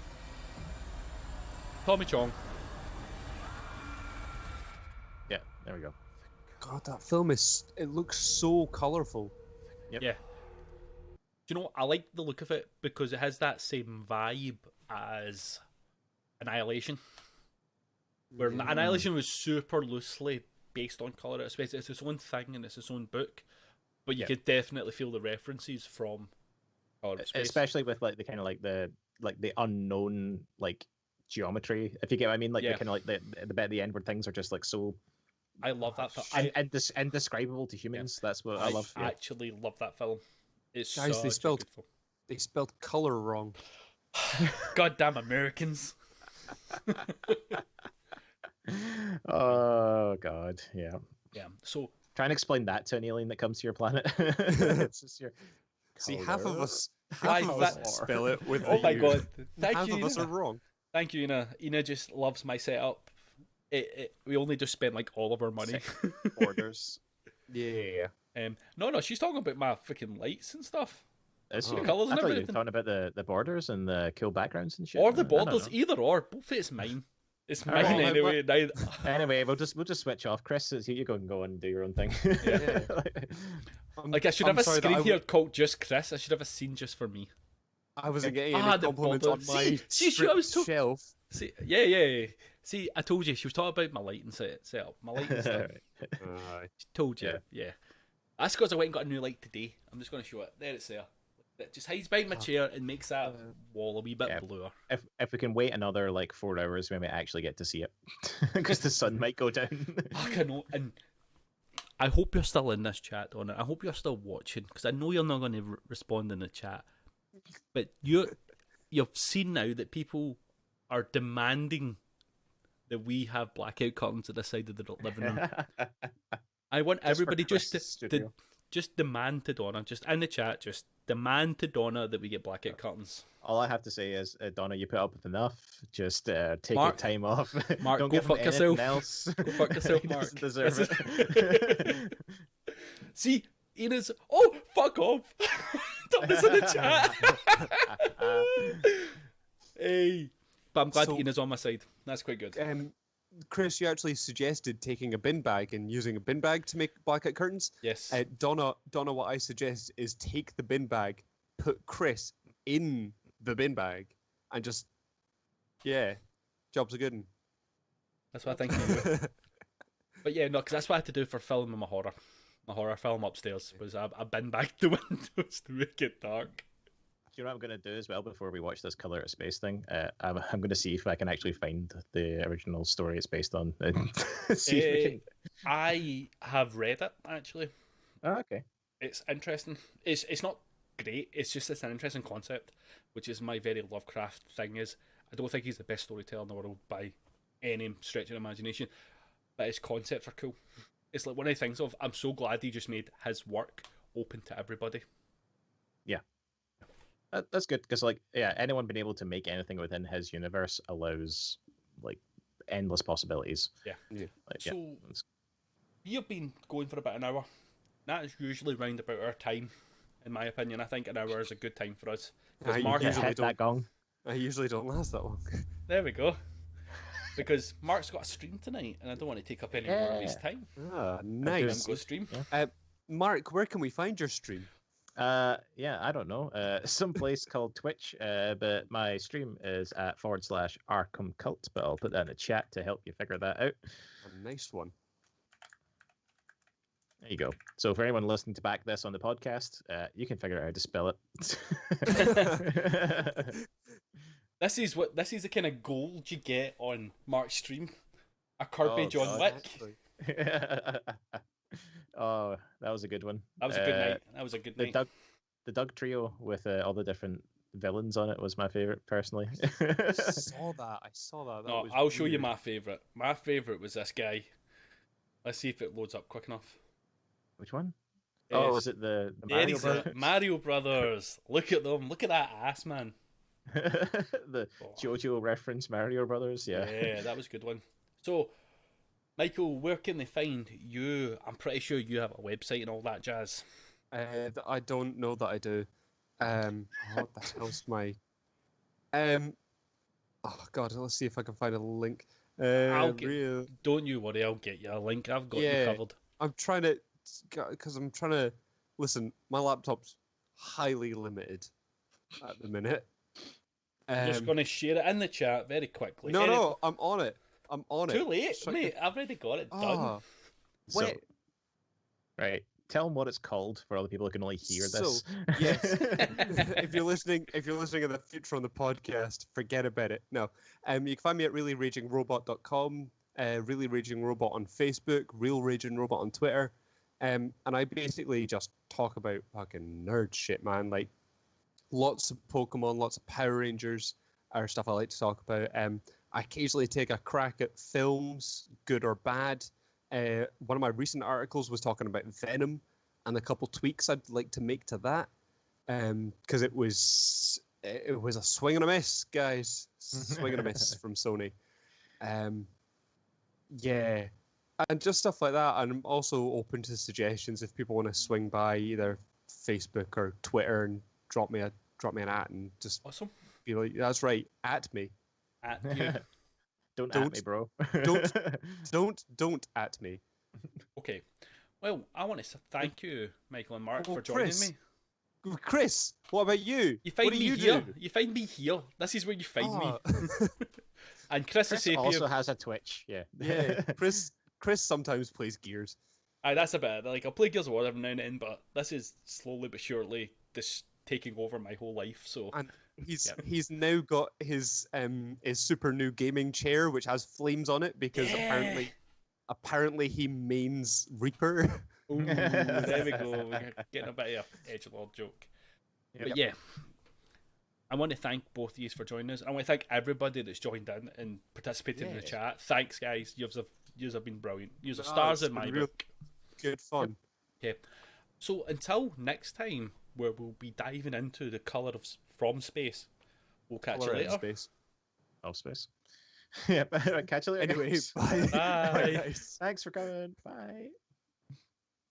Tommy Chong. Yeah, there we go. God, that film it looks so colourful. Yep. Yeah. Do you know, I like the look of it because it has that same vibe as Annihilation. Where Annihilation was super loosely based on colour. It's its own thing and it's its own book. But you Yeah. could definitely feel the references from Colour of Space. Especially with like the kind of like the unknown like geometry, if you get what I mean, like Yeah. the kind of like the bit at the end where things are just like so I love that film. indescribable to humans. That's what I love. Yeah. actually love that film. It's Guys, they such a spelled- good film. They spelled colour wrong. Goddamn Americans. Oh god, yeah. Yeah. So Try and explain that to an alien that comes to your planet. It's just your See, half of us Why spell it with oh a my U. god. Thank Half you. of us are Ina. wrong. Thank you, Ina. Ina just loves my setup. We only just spent like all of our money. borders. Yeah. No, she's talking about my freaking lights and stuff. Is Oh. she? The colours I and thought you were everything. talking about the borders and the cool backgrounds and shit. Or the I don't borders, know. either or. Both of it's mine. It's All mine right. anyway. Neither... Anyway, we'll just switch off. Chris, it's you go and do your own thing. Yeah. Like I should I'm have a sorry that screen I here called just Chris. I should have a scene just for me. I wasn't getting Ah, any the compliments bother. on my See, I was stripped shelf. See, yeah. See, I told you she was talking about my lighting setup. My lighting stuff. Told you, yeah. That's because I went and got a new light today. I'm just going to show it. There it's there. It just hides behind my chair and makes that wall a wee bit Yeah. bluer. If we can wait another like 4 hours, we might actually get to see it because the sun might go down. I know, and I hope you're still in this chat, Donna. I hope you're still watching because I know you're not going to respond in the chat. But you've seen now that people are demanding that we have blackout curtains at the side of the living room. I want for everybody just Chris' to studio. just demand to Donna, just in the chat, just demand to Donna that we get blackout curtains. All I have to say is, Donna, you put up with enough. Just take Mark- your time off. Mark, Don't go give him fuck yourself. anything else. Go fuck yourself, He Mark. doesn't deserve This it. See, Ina's. Oh, fuck off! Donna's in the chat. Hey, but I'm glad So- Ina's on my side. That's quite good. Chris, you actually suggested taking a bin bag and using a bin bag to make blackout curtains. Yes. Donna, what I suggest is take the bin bag, put Chris in the bin bag, and just, job's a good one. That's what I think you do. But yeah, no, because that's what I had to do for filming my horror film upstairs, was I bin bagged the windows to make it dark. You know what I'm going to do as well before we watch this Color Out Space thing? I'm going to see if I can actually find the original story it's based on. And see if we can... I have read it, actually. Oh, okay. It's interesting. It's not great. It's just it's an interesting concept, which is my very Lovecraft thing. Is I don't think he's the best storyteller in the world by any stretch of imagination, but his concepts are cool. It's like one of the things of I'm so glad he just made his work open to everybody. Yeah. That's good because, like, anyone being able to make anything within his universe allows like endless possibilities. Yeah. Like, so we have been going for about an hour. That is usually round about our time, in my opinion. I think an hour is a good time for us. I Mark usually hit that gong. I usually don't last that long. There we go. Because Mark's got a stream tonight, and I don't want to take up any more of his time. Ah, I'm nice. go stream. Mark, where can we find your stream? I don't know. Some place called Twitch. But my stream is at /Arkham Cult. But I'll put that in the chat to help you figure that out. A nice one. There you go. So for anyone listening to back this on the podcast, you can figure out how to spell it. This is the kind of gold you get on Mark's stream. A Kirby John Wick. Oh, that was a good one. That was a good night. That was a good night. The Doug trio with all the different villains on it was my favorite, personally. I saw that. No, I'll show you my favorite. My favorite was this guy. Let's see if it loads up quick enough. Which one? Yes. Oh, was it the Mario Brothers? Mario Brothers. Look at them. Look at that ass, man. The JoJo reference Mario Brothers. Yeah, that was a good one. So, Michael, where can they find you? I'm pretty sure you have a website and all that jazz. I don't know that I do. What the hell's my? Oh God, let's see if I can find a link. Don't you worry, I'll get you a link. I've got you covered. I'm trying to, listen. My laptop's highly limited at the minute. I'm just going to share it in the chat very quickly. No, I'm on it. Too late, mate. I've already got it done. Wait. Right. Tell them what it's called for all the people who can only hear this. Yes. if you're listening in the future on the podcast, forget about it. No. You can find me at reallyragingrobot.com, Really Raging Robot on Facebook, Real Raging Robot on Twitter. And I basically just talk about fucking nerd shit, man. Like lots of Pokemon, lots of Power Rangers are stuff I like to talk about. I occasionally take a crack at films, good or bad. One of my recent articles was talking about Venom and a couple tweaks I'd like to make to that, because it was a swing and a miss, guys. Swing and a miss from Sony. Yeah, and just stuff like that. And I'm also open to suggestions if people want to swing by either Facebook or Twitter and drop me an at and just awesome. Be like, that's right, at me. At you. Don't at me, bro. don't at me. Okay. Well, I want to thank you, Michael and Mark, for joining me. Chris, what about you? You find what do me you here. do? You find me here. This is where you find me. And Chris also has a Twitch. Yeah. Yeah. Chris sometimes plays Gears. Aye, that's a bit. Like I'll play Gears of War every now and then, but this is slowly but surely this taking over my whole life. So. And he's now got his super new gaming chair, which has flames on it because apparently he mains Reaper. Ooh, there we go. We're getting a bit of an edgelord joke. Yep. But yeah, I want to thank both of you for joining us. I want to thank everybody that's joined in and participated in the chat. Thanks, guys. You have been brilliant. You are stars in my book. Good fun. Okay, so until next time, where we'll be diving into the colour from space. We'll catch you later. Space. Of space. Yep. Catch you later. Anyway, bye. Bye. Thanks for coming. Bye.